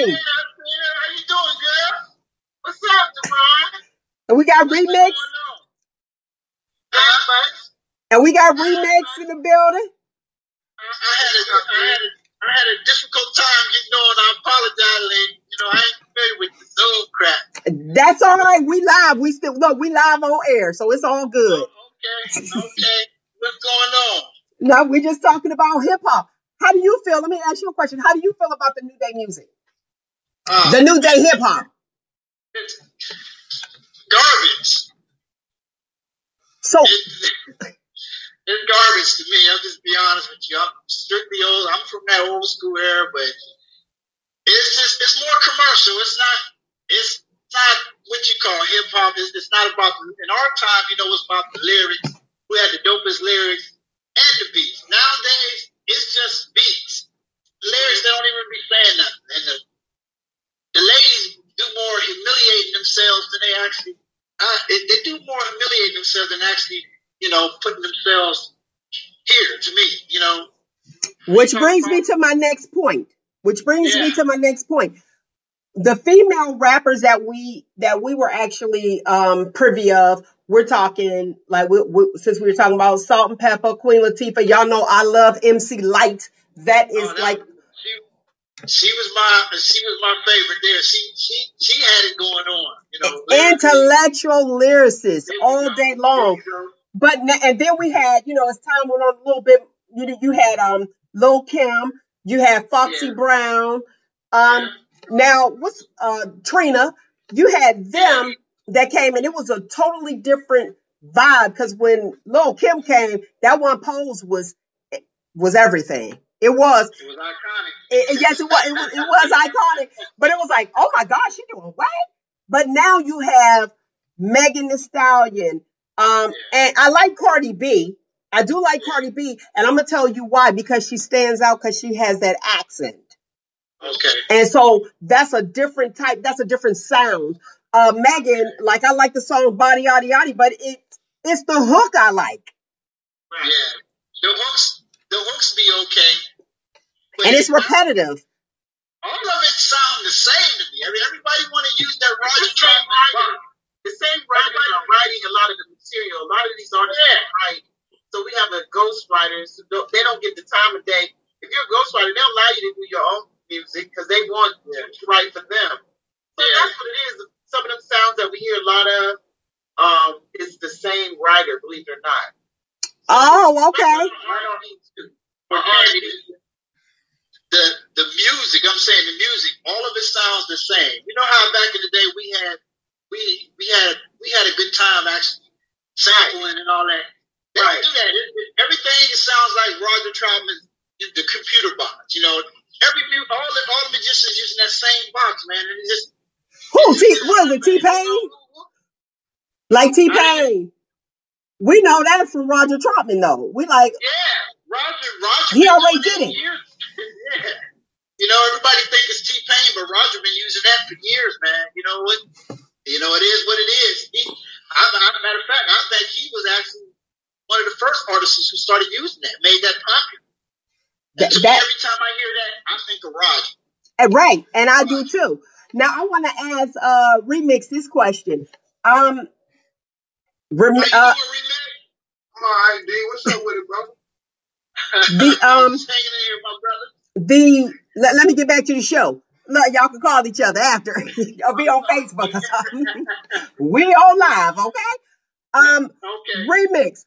Yeah, how you doing, girl? What's up, Deron? And we got Remix. And we got Remix in the building. I had a difficult time getting on. I apologize, lady. I ain't familiar with the Zoom crap. That's all right. We live. We live on air, so it's all good. Okay. What's going on? No, we're just talking about hip hop. How do you feel? Let me ask you a question. How do you feel about the new day music? The new day hip hop. It's garbage. So it's garbage to me. I'll just be honest with you. I'm strictly old. I'm from that old school era, but it's more commercial. It's not what you call hip hop. It's not about in our time. You know, it's about the lyrics. We had the dopest lyrics and the beats. Nowadays, it's just beats. Lyrics, they don't even be saying nothing. And the ladies do more humiliating themselves than they actually. They do more humiliating themselves than actually, putting themselves here. To me, Which brings me to my next point. The female rappers that we were actually privy of, we're talking like since we were talking about Salt and Pepper, Queen Latifah. Y'all know I love MC Light. That is she was my favorite there. She had it going on. Intellectual lyricist all day long. But and then we had, as time went on a little bit, you had Lil Kim, you had Foxy Brown, now what's Trina, you had them that came, and it was a totally different vibe, because when Lil Kim came, that one pose was everything. It was iconic. Yes, it was iconic. But it was like, oh my gosh, she doing what? But now you have Megan Thee Stallion. And I like Cardi B. I do like Cardi B, and I'm gonna tell you why. Because she stands out because she has that accent. Okay. And so that's a different type. That's a different sound. Megan, like, I like the song "Body Yaddy Yaddy," but it's the hook I like. Right. Yeah, the hooks be okay. And it's repetitive. All of it sound the same to me. I mean, everybody want to use that Roger Troutman. The same writers are writing a lot of the material. A lot of these artists write. So we have a ghostwriter. So they don't get the time of day. If you're a ghostwriter, they'll allow you to do your own music because they want you to write for them. So that's what it is. Some of them sounds that we hear a lot of is the same writer, believe it or not. Oh, okay. The music, I'm saying the music, all of it sounds the same. You know how back in the day we had a good time actually sampling and all that. They don't do that. Everything sounds like Roger Troutman's the computer box. All the magicians using that same box, man. And it's just what is it, T-Pain? Like T-Pain. We know that from Roger Troutman, though. We like Roger. He already did it. Everybody think it's T-Pain, but Roger been using that for years, man. You know what? It is what it is. Matter of fact, I think he was actually one of the first artists who started using that, made that popular. Every time I hear that, I think of Roger. Right, and I do too. Now I want to ask Remix this question. Come on, D, what's up with it, brother? Let me get back to the show. Look, y'all can call each other after. I'll be on Facebook or something. We on live, okay? Okay. Remix.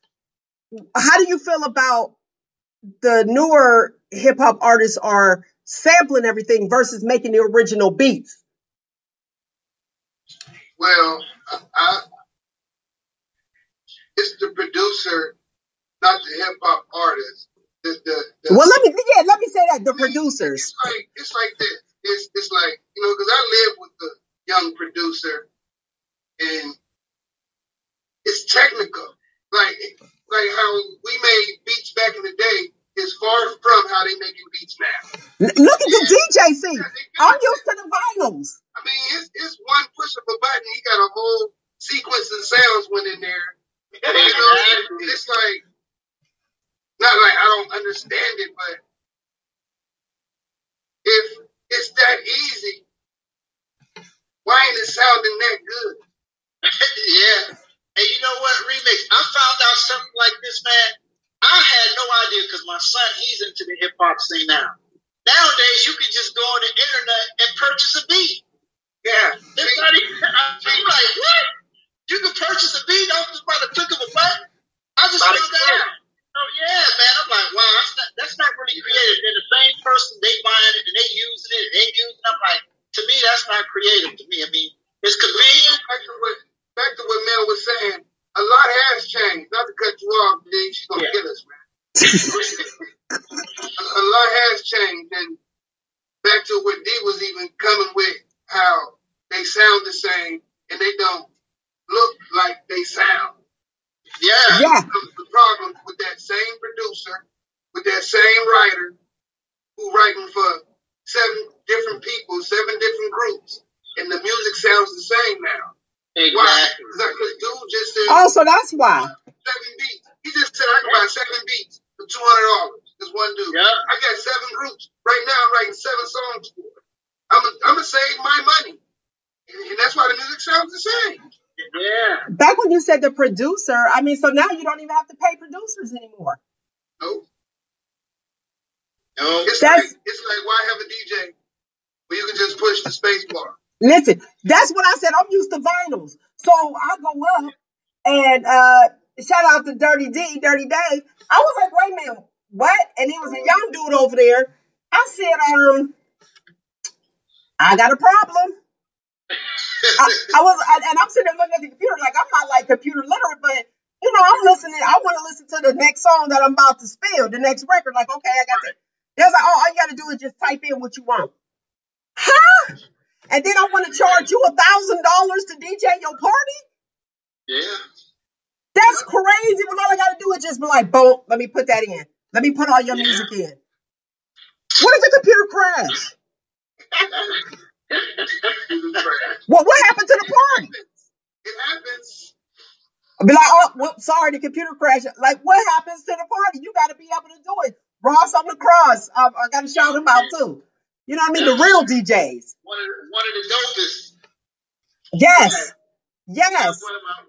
How do you feel about the newer hip hop artists are sampling everything versus making the original beats? Well, it's the producer, not the hip hop artist. Well, let me say that the producers. It's like this. It's like, because I live with the young producer, and it's technical. Like how we made beats back in the day is far from how they making beats now. Look at the DJ scene. I'm used to the vinyls. I mean, it's one push of a button. He got a whole sequence of sounds went in there. It's like, not like I don't understand it, but if it's that easy, why ain't it sounding that good? Yeah. And you know what, Remix? I found out something like this, man. I had no idea because my son, he's into the hip hop scene now. Nowadays, you can just go on the internet and purchase a beat. Yeah. I'm like, what? You can purchase a beat just by the click of a button? I just found that out. Oh, yeah, man. I'm like, wow, that's not really creative. They're the same person, they buying it and they using it and they using it. I'm like, to me, that's not creative to me. I mean, it's convenient. Back to what Mel was saying, a lot has changed. Not to cut you off, D, she's going to get us, man. A lot has changed. And back to what D was even coming with, how they sound the same. and they don't look like they sound. Yeah. The problem with that same producer, with that same writer, who writing for 7 different people, 7 different groups, and the music sounds the same now. Exactly. Why? Because dude just said. Oh, so that's why. 7 beats. He just said I can buy 7 beats for $200. This one dude. Yep. I got 7 groups right now. I'm writing 7 songs for. I'm gonna save my money, and that's why the music sounds the same. Yeah. Back when you said the producer, I mean, so now you don't even have to pay producers anymore. Nope. No. It's like why have a DJ where you can just push the space bar? Listen, that's what I said. I'm used to vinyls. So I go up and shout out to Dirty D, Dirty Dave. I was like, wait a minute, what? And he was a young dude over there. I said, I got a problem. And I'm sitting there looking at the computer like I'm not like computer literate, but you know, I'm listening. I want to listen to the next song that I'm about to spill, the next record. Like, okay, I got it. There's like, all you got to do is just type in what you want. Huh? And then I want to charge you $1,000 to DJ your party? Yeah. That's crazy. When all I got to do is just be like, boom, let me put that in. Let me put all your music in. What if the computer crashed? Well, what happened to the party? It happens. I'll be like, oh, well, sorry, the computer crashed. Like, what happens to the party? You got to be able to do it. Ross on the cross. I got to shout him out, too. You know what I mean? The real DJs. One of the dopest. Yes. Yes.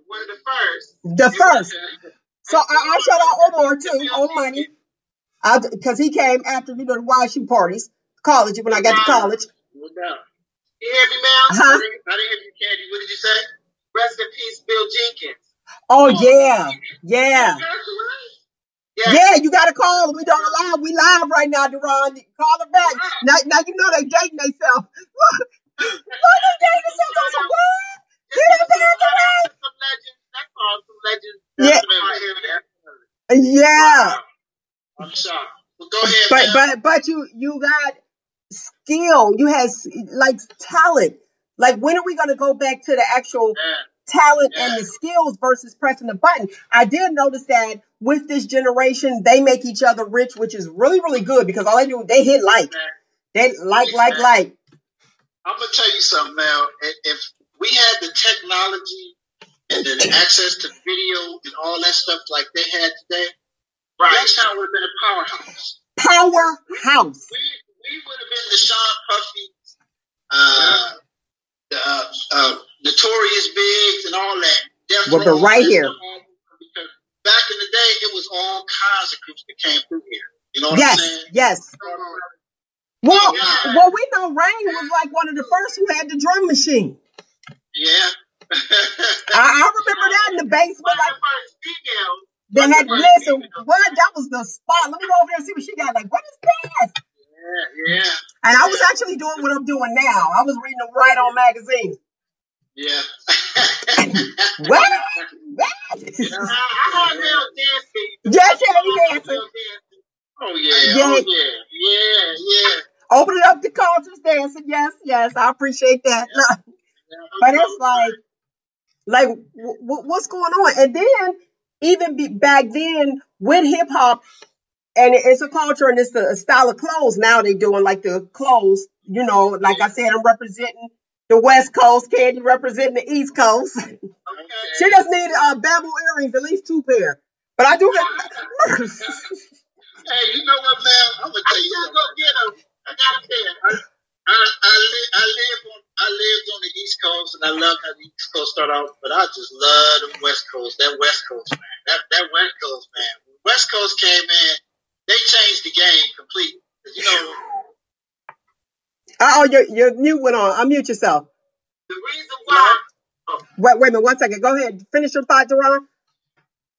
One of the first. The first. So I shout out Omar, too, on Money. Because he came after, you know, the YSU parties. College, when I got to college. No doubt. You hear me, Mel? Uh-huh. I didn't hear you, Candy. What did you say? Rest in peace, Bill Jenkins. Oh, yeah. Yeah. Yeah. Yeah, you got to call him. We don't allow. We live right now, Deron. Call him back. Now you know they dating themselves. Look, they dating themselves. I said, what? Did I pass away? Some legends. That's all. Some legends. Yeah. Yeah. I'm shocked. Well, go ahead. But you got skill. You had like talent. Like, when are we going to go back to the actual talent and the skills versus pressing the button? I did notice that with this generation, they make each other rich, which is really, really good because all they do, they hit like. They like. I'm going to tell you something, Mel. If we had the technology and the access to video and all that stuff like they had today, Youngstown would have been a powerhouse. Powerhouse. We would have been the Sean Puffy, the Notorious Biggs and all that. We'll be right here. Because back in the day, it was all kinds of groups that came through here. You know what I'm saying? Yes. Well, we know Rain was like one of the first who had the drum machine. Yeah. I remember that in the basement. Like, they had, listen, what? That was the spot. Let me go over there and see what she got. Like, what is that? Yeah. And I was actually doing what I'm doing now. I was reading them right on magazines. Yeah. What? I heard Bill dancing. Yes, you dancing. Oh, yeah. Open it up to cultures dancing. Yes. I appreciate that. But it's like, what's going on? And then, even back then, with hip hop, and it's a culture and it's a style of clothes. Now they doing like the clothes, you know, like I said, I'm representing the West Coast. Candy representing the East Coast. Okay. She just need bamboo earrings, at least 2 pair. But I do have. Hey, you know what, man? I'm gonna tell you. I go get them. I got a pair. I lived on the East Coast, and I love how the East Coast started out. But I just love the West Coast. That West Coast, man. That West Coast, man. When West Coast came in, they changed the game completely. You know. Your mute went on. Unmute yourself. The reason why. Wait a minute. 1 second. Go ahead. Finish your thought, Deron.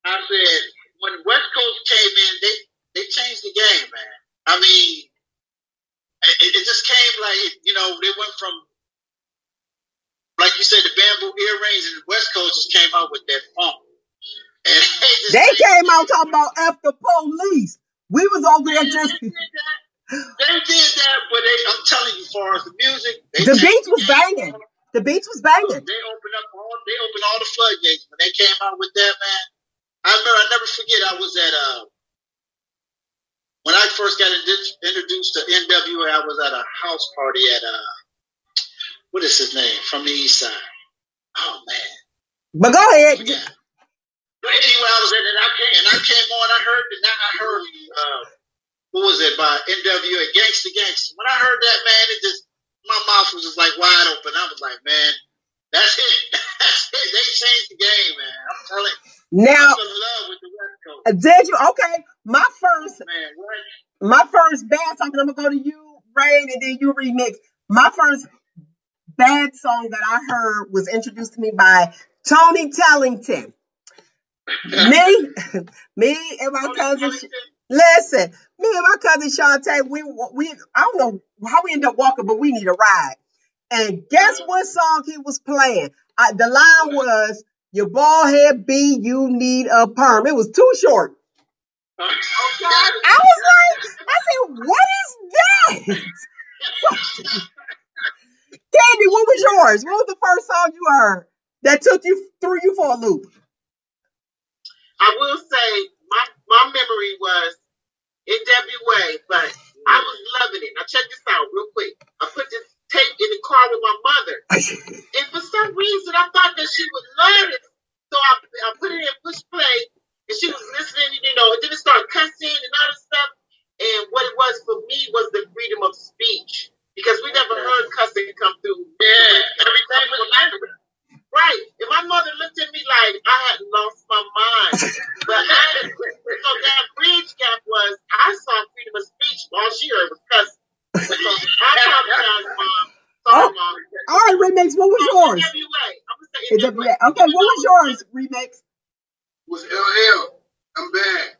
I said when West Coast came in, they changed the game, man. I mean, it just came like, you know, they went from, like you said, the bamboo earrings, and the West Coast just came out with that funk. And they came out talking about F the police. We was over there just. They did that, but I'm telling you, as far as the music, the beats was banging. The beats was banging. They opened all the floodgates when they came out with that, man. I never forget. I was at when I first got introduced to NWA. I was at a house party at what is his name from the East Side? Oh man. But go ahead. Yeah. But anyway, I was at it. I came on. I heard what was it by NWA, Gangsta Gangsta. When I heard that, man, my mouth was just like wide open. I was like, man, that's it. That's it. They changed the game, man. I'm telling you. Now, I'm in love with the West Coast. did you? Okay. My Man, first bad song, and I'm gonna go to you, Rain, and then you remix. My first bad song that I heard was introduced to me by Tony Tellington. me and my cousin. Listen, me and my cousin Shantae, we I don't know how we ended up walking, but we need a ride. And guess what song he was playing? The line was, "Your bald head B, you need a perm." It was too short. okay. I said, what is that? Candy, what was yours? What was the first song you heard that threw you for a loop? I will say my memory was NWA, but I was loving it. Now check this out real quick. I put this tape in the car with my mother, and for some reason I thought that she would love it. So I put it in push play, and she was listening. And then it started cussing and all this stuff. And what it was for me was the freedom of speech, because we never heard cussing come through. Yeah, everything was different. Right. And my mother looked at me like I had lost my mind. But so that bridge gap was, I saw freedom of speech. All she heard was cussing. So I apologize, Mom. Sorry, Mom. All right, Remix, what was yours? NWA. I'm going to say NWA. Okay, what was yours, Remix? Was LL. I'm back.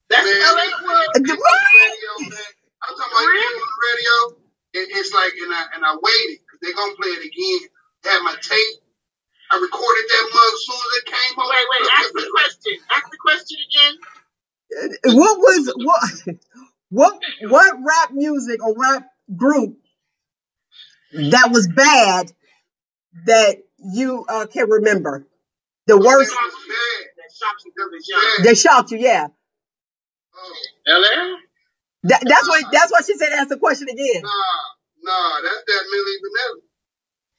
That's Man, LA was. radio, man. I'm talking about you on the radio. It's like, and I waited because they're gonna play it again. Had my tape. I recorded that mug as soon as it came on. Wait. Ask the question. Ask the question again. What rap music or rap group that was bad that you can remember? The worst. That shocked you, yeah. LL? That's what she said. Ask the question again. Nah, that's that Milli Vanilli.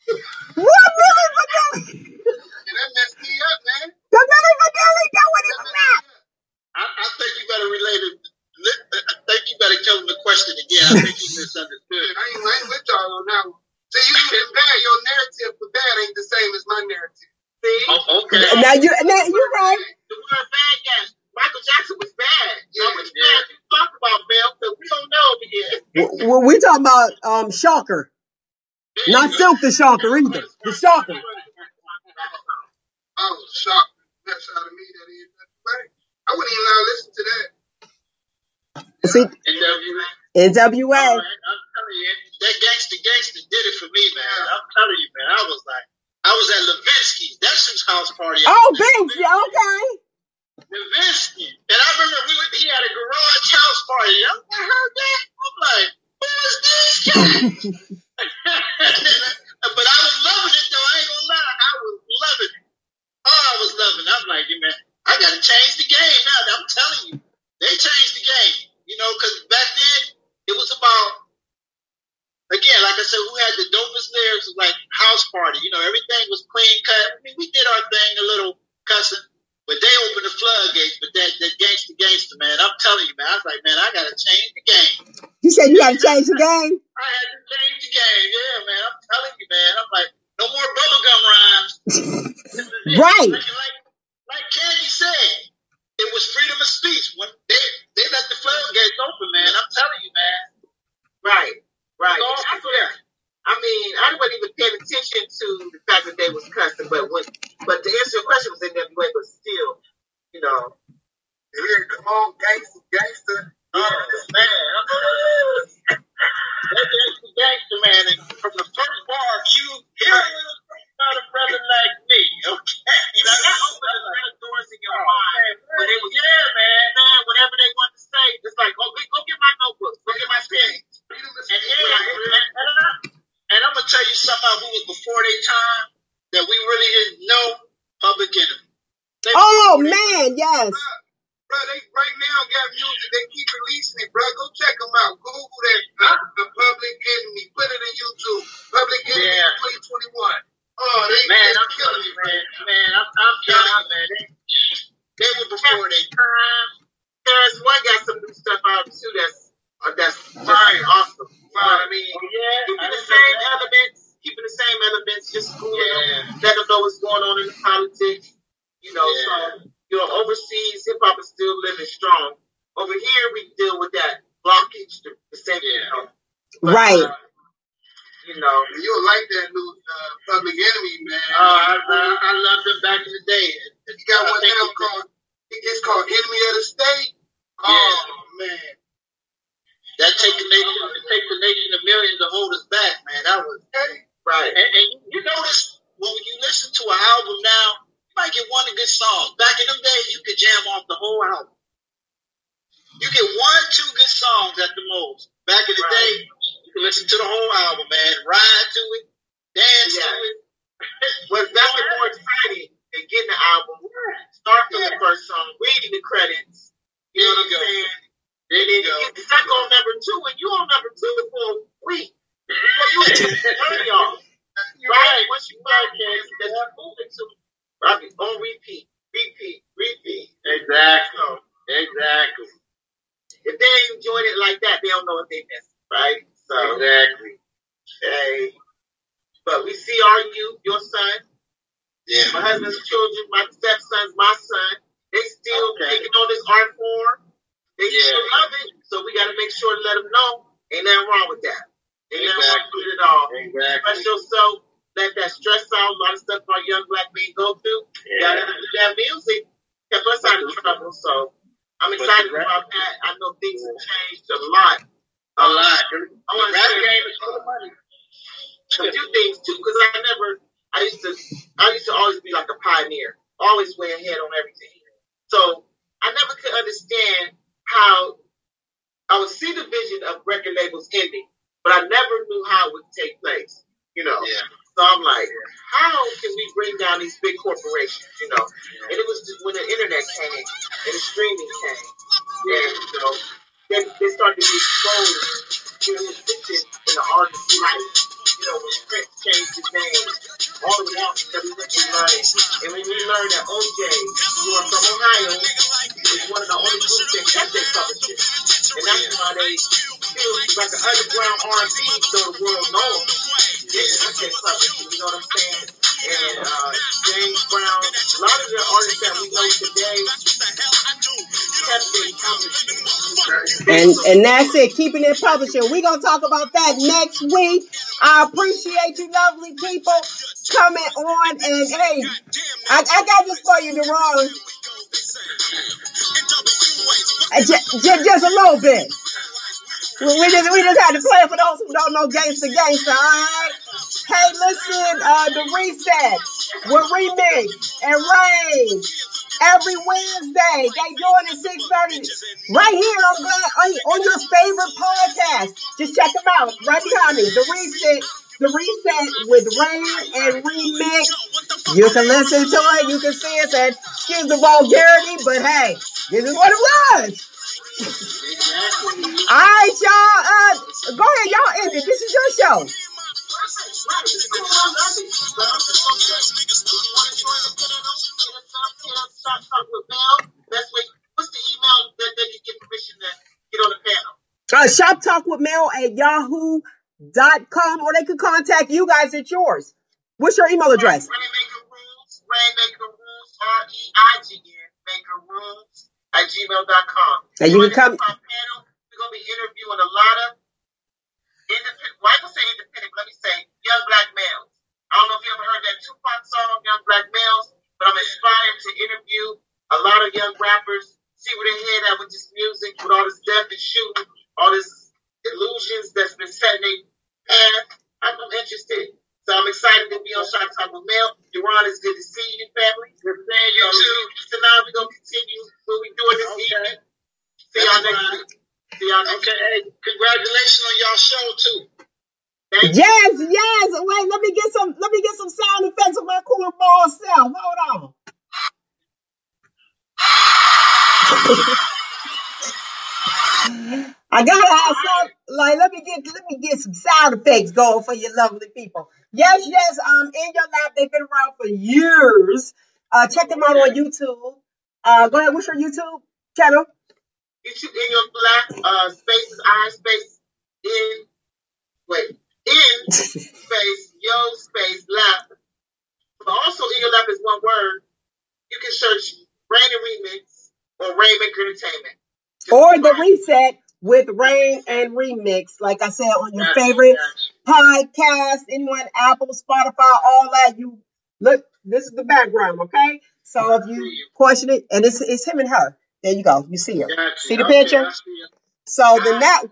What Milli Vanilli? And that messed me up, man. The Milli Vanilli, that one is rap. I think you better relate it. I think you better tell him the question again. I think he misunderstood. I ain't with y'all on that one. See, you compare your narrative for that ain't the same as my narrative. See? Oh, okay. Now you're right. The word bad guy. Michael Jackson was bad. Yeah, How much bad you talk about, Bill? Because we don't know over here. We talking about Shocker. Not Silk the Shocker either. The Shocker. I was shocked. That's out of me that is. I wouldn't even allow to listen to that. See, NWA. I'm telling you, that gangster did it for me, man. I'm telling you, man. I was at Levinsky's. That's whose house party. Oh, Vince, okay. Levinsky. And I remember he had a garage house party. I heard that. I'm like, who is this guy? But I was loving it, though. I ain't gonna lie. I was loving it. Oh, I was loving it. I'm like, man, I gotta change the game now. I'm telling you. They changed the game. Because back then, it was about, again, like I said, who had the dopest lyrics, like house party. Everything was clean cut. I mean, we did our thing a little cussing, but they opened the floodgates. But that gangster, man, I'm telling you, man, I was like, man, I got to change the game. You said you got to change the game? I had to change the game, yeah, man. I'm telling you, man. I'm like, no more bubblegum rhymes. Right. Like Candy said, it was freedom of speech. When they let the floodgates open, man. I'm telling you, man. Right. That's what I mean, I wasn't even paying attention to the fact that they was cussing, but to answer your question was NWA, but still, Here, come on, gangster. Man. That gangster, man. And from the first bar, you hear about a brother like me, okay? That opened a lot of doors in your mind. When they was, man, whatever they want to say, it's like, go get my notebook, go get my pen. And I'm gonna tell you something who was before But, right. You know, you'll like that new Public Enemy, man. I loved them back in the day. You got one now called, it's called Enemy of the State. Yeah. Oh, man. That take the nation of millions to hold us back, man. That was right. And you notice when you listen to an album now, you might get one good song. Back in them days, you could jam off the whole album. You get 1-2 good songs at the most. Back in the day, you can listen to the whole album, man. Ride to it, dance to it. What's definitely more exciting than getting the album, start from the first song, reading the credits. You know what I'm saying? There you go. You get stuck on number 2, and you on number 2 for a week. Before you turn y'all. Right? Once you find it, that's moving to on repeat. Exactly. If they ain't enjoying it like that, they don't know what they missed, right? So exactly. Okay. But we see our youth, your son, my husband's children, my stepsons, my son. They still taking on this art form. They still love it. So we got to make sure to let them know ain't nothing wrong with that. Ain't nothing wrong with it at all. Express yourself. Let that stress out. A lot of stuff our young black men go through. That music kept us out of trouble. So I'm excited about that. I know things have changed a lot. I want to rap game is full of money. A few things too, because I used to always be like a pioneer, always way ahead on everything. So I never could understand how I would see the vision of record labels ending, but I never knew how it would take place. You know. Yeah. So I'm like, how can we bring down these big corporations? You know. And it was just when the internet came and the streaming came, and you know, they started to be exposed to the fiction in the artist's life. You know, when Prince changed his name, all the walks that we went through learning. And when we learned that OJ, who are from Ohio, is one of the only groups that kept their publishing. And that's why they feel like an underground R&B so the world knows. Yeah, that's their publishing, you know what I'm saying? And James Brown, a lot of the artists that we know today kept their publishing. And that's it, keeping it publishing. We're going to talk about that next week. I appreciate you lovely people coming on. And hey, I got this for you, Deron. Just a little bit. We just had to play it for those who don't know Gangsta, all right? Hey, listen, the reset with Remix and Rain every Wednesday. They doing it 6:30 right here on your favorite podcast. Just check them out right behind me. The reset with Rain and Remix. You can listen to it. You can see it. And excuse the vulgarity, but hey, this is what it was. All right, y'all. Go ahead, y'all end it. This is your show. What's the email that they can get permission to get on the panel? Shop Talk with Mel at yahoo.com, or they can contact you guys at yours. What's your email address? Rainmaker Rules, REIGN, Maker Rules at gmail.com. And you can come. Panel, we're going to be interviewing a lot of independent, well, I can say independent, but let me say young black males. I don't know if you ever heard that Tupac song, Young Black Males, but I'm inspired to interview a lot of young rappers, see where they head at with this music, with all this death and shooting, all this illusions that's been set in their path. I'm interested. So I'm excited to be on Shop Talk with Mel. Deron, it's good to see you, family. Good seeing you too. So now we're going to continue what we're doing this evening. See y'all next week. Okay, hey, congratulations on y'all show too. Yes. Wait, let me get some sound effects of my cornball self. Hold on. I gotta have some, like, let me get some sound effects going for you lovely people. Yes, In Your Lap, they've been around for years. Check them out on YouTube. Go ahead, what's your YouTube channel? YouTube In Your Lap, space is I, space in space, yo, space, lap. But also In Your Lap is one word. You can search Rain and Remix or Rainmaker Entertainment. Or The Reset with Rain and Remix. Like I said, on your favorite podcast, anyone, Apple, Spotify, all that. You look, this is the background, okay? So if you question it, and it's him and her. There you go. You see her. See the picture? So then that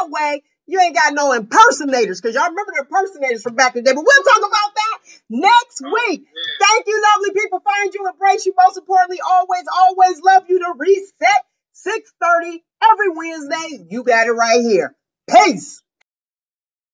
way you ain't got no impersonators, because y'all remember the impersonators from back in the day. But we'll talk about that next week. Thank you, lovely people. Find you, embrace you. Most importantly, always love you. To reset 6:30 every Wednesday. You got it right here. Peace.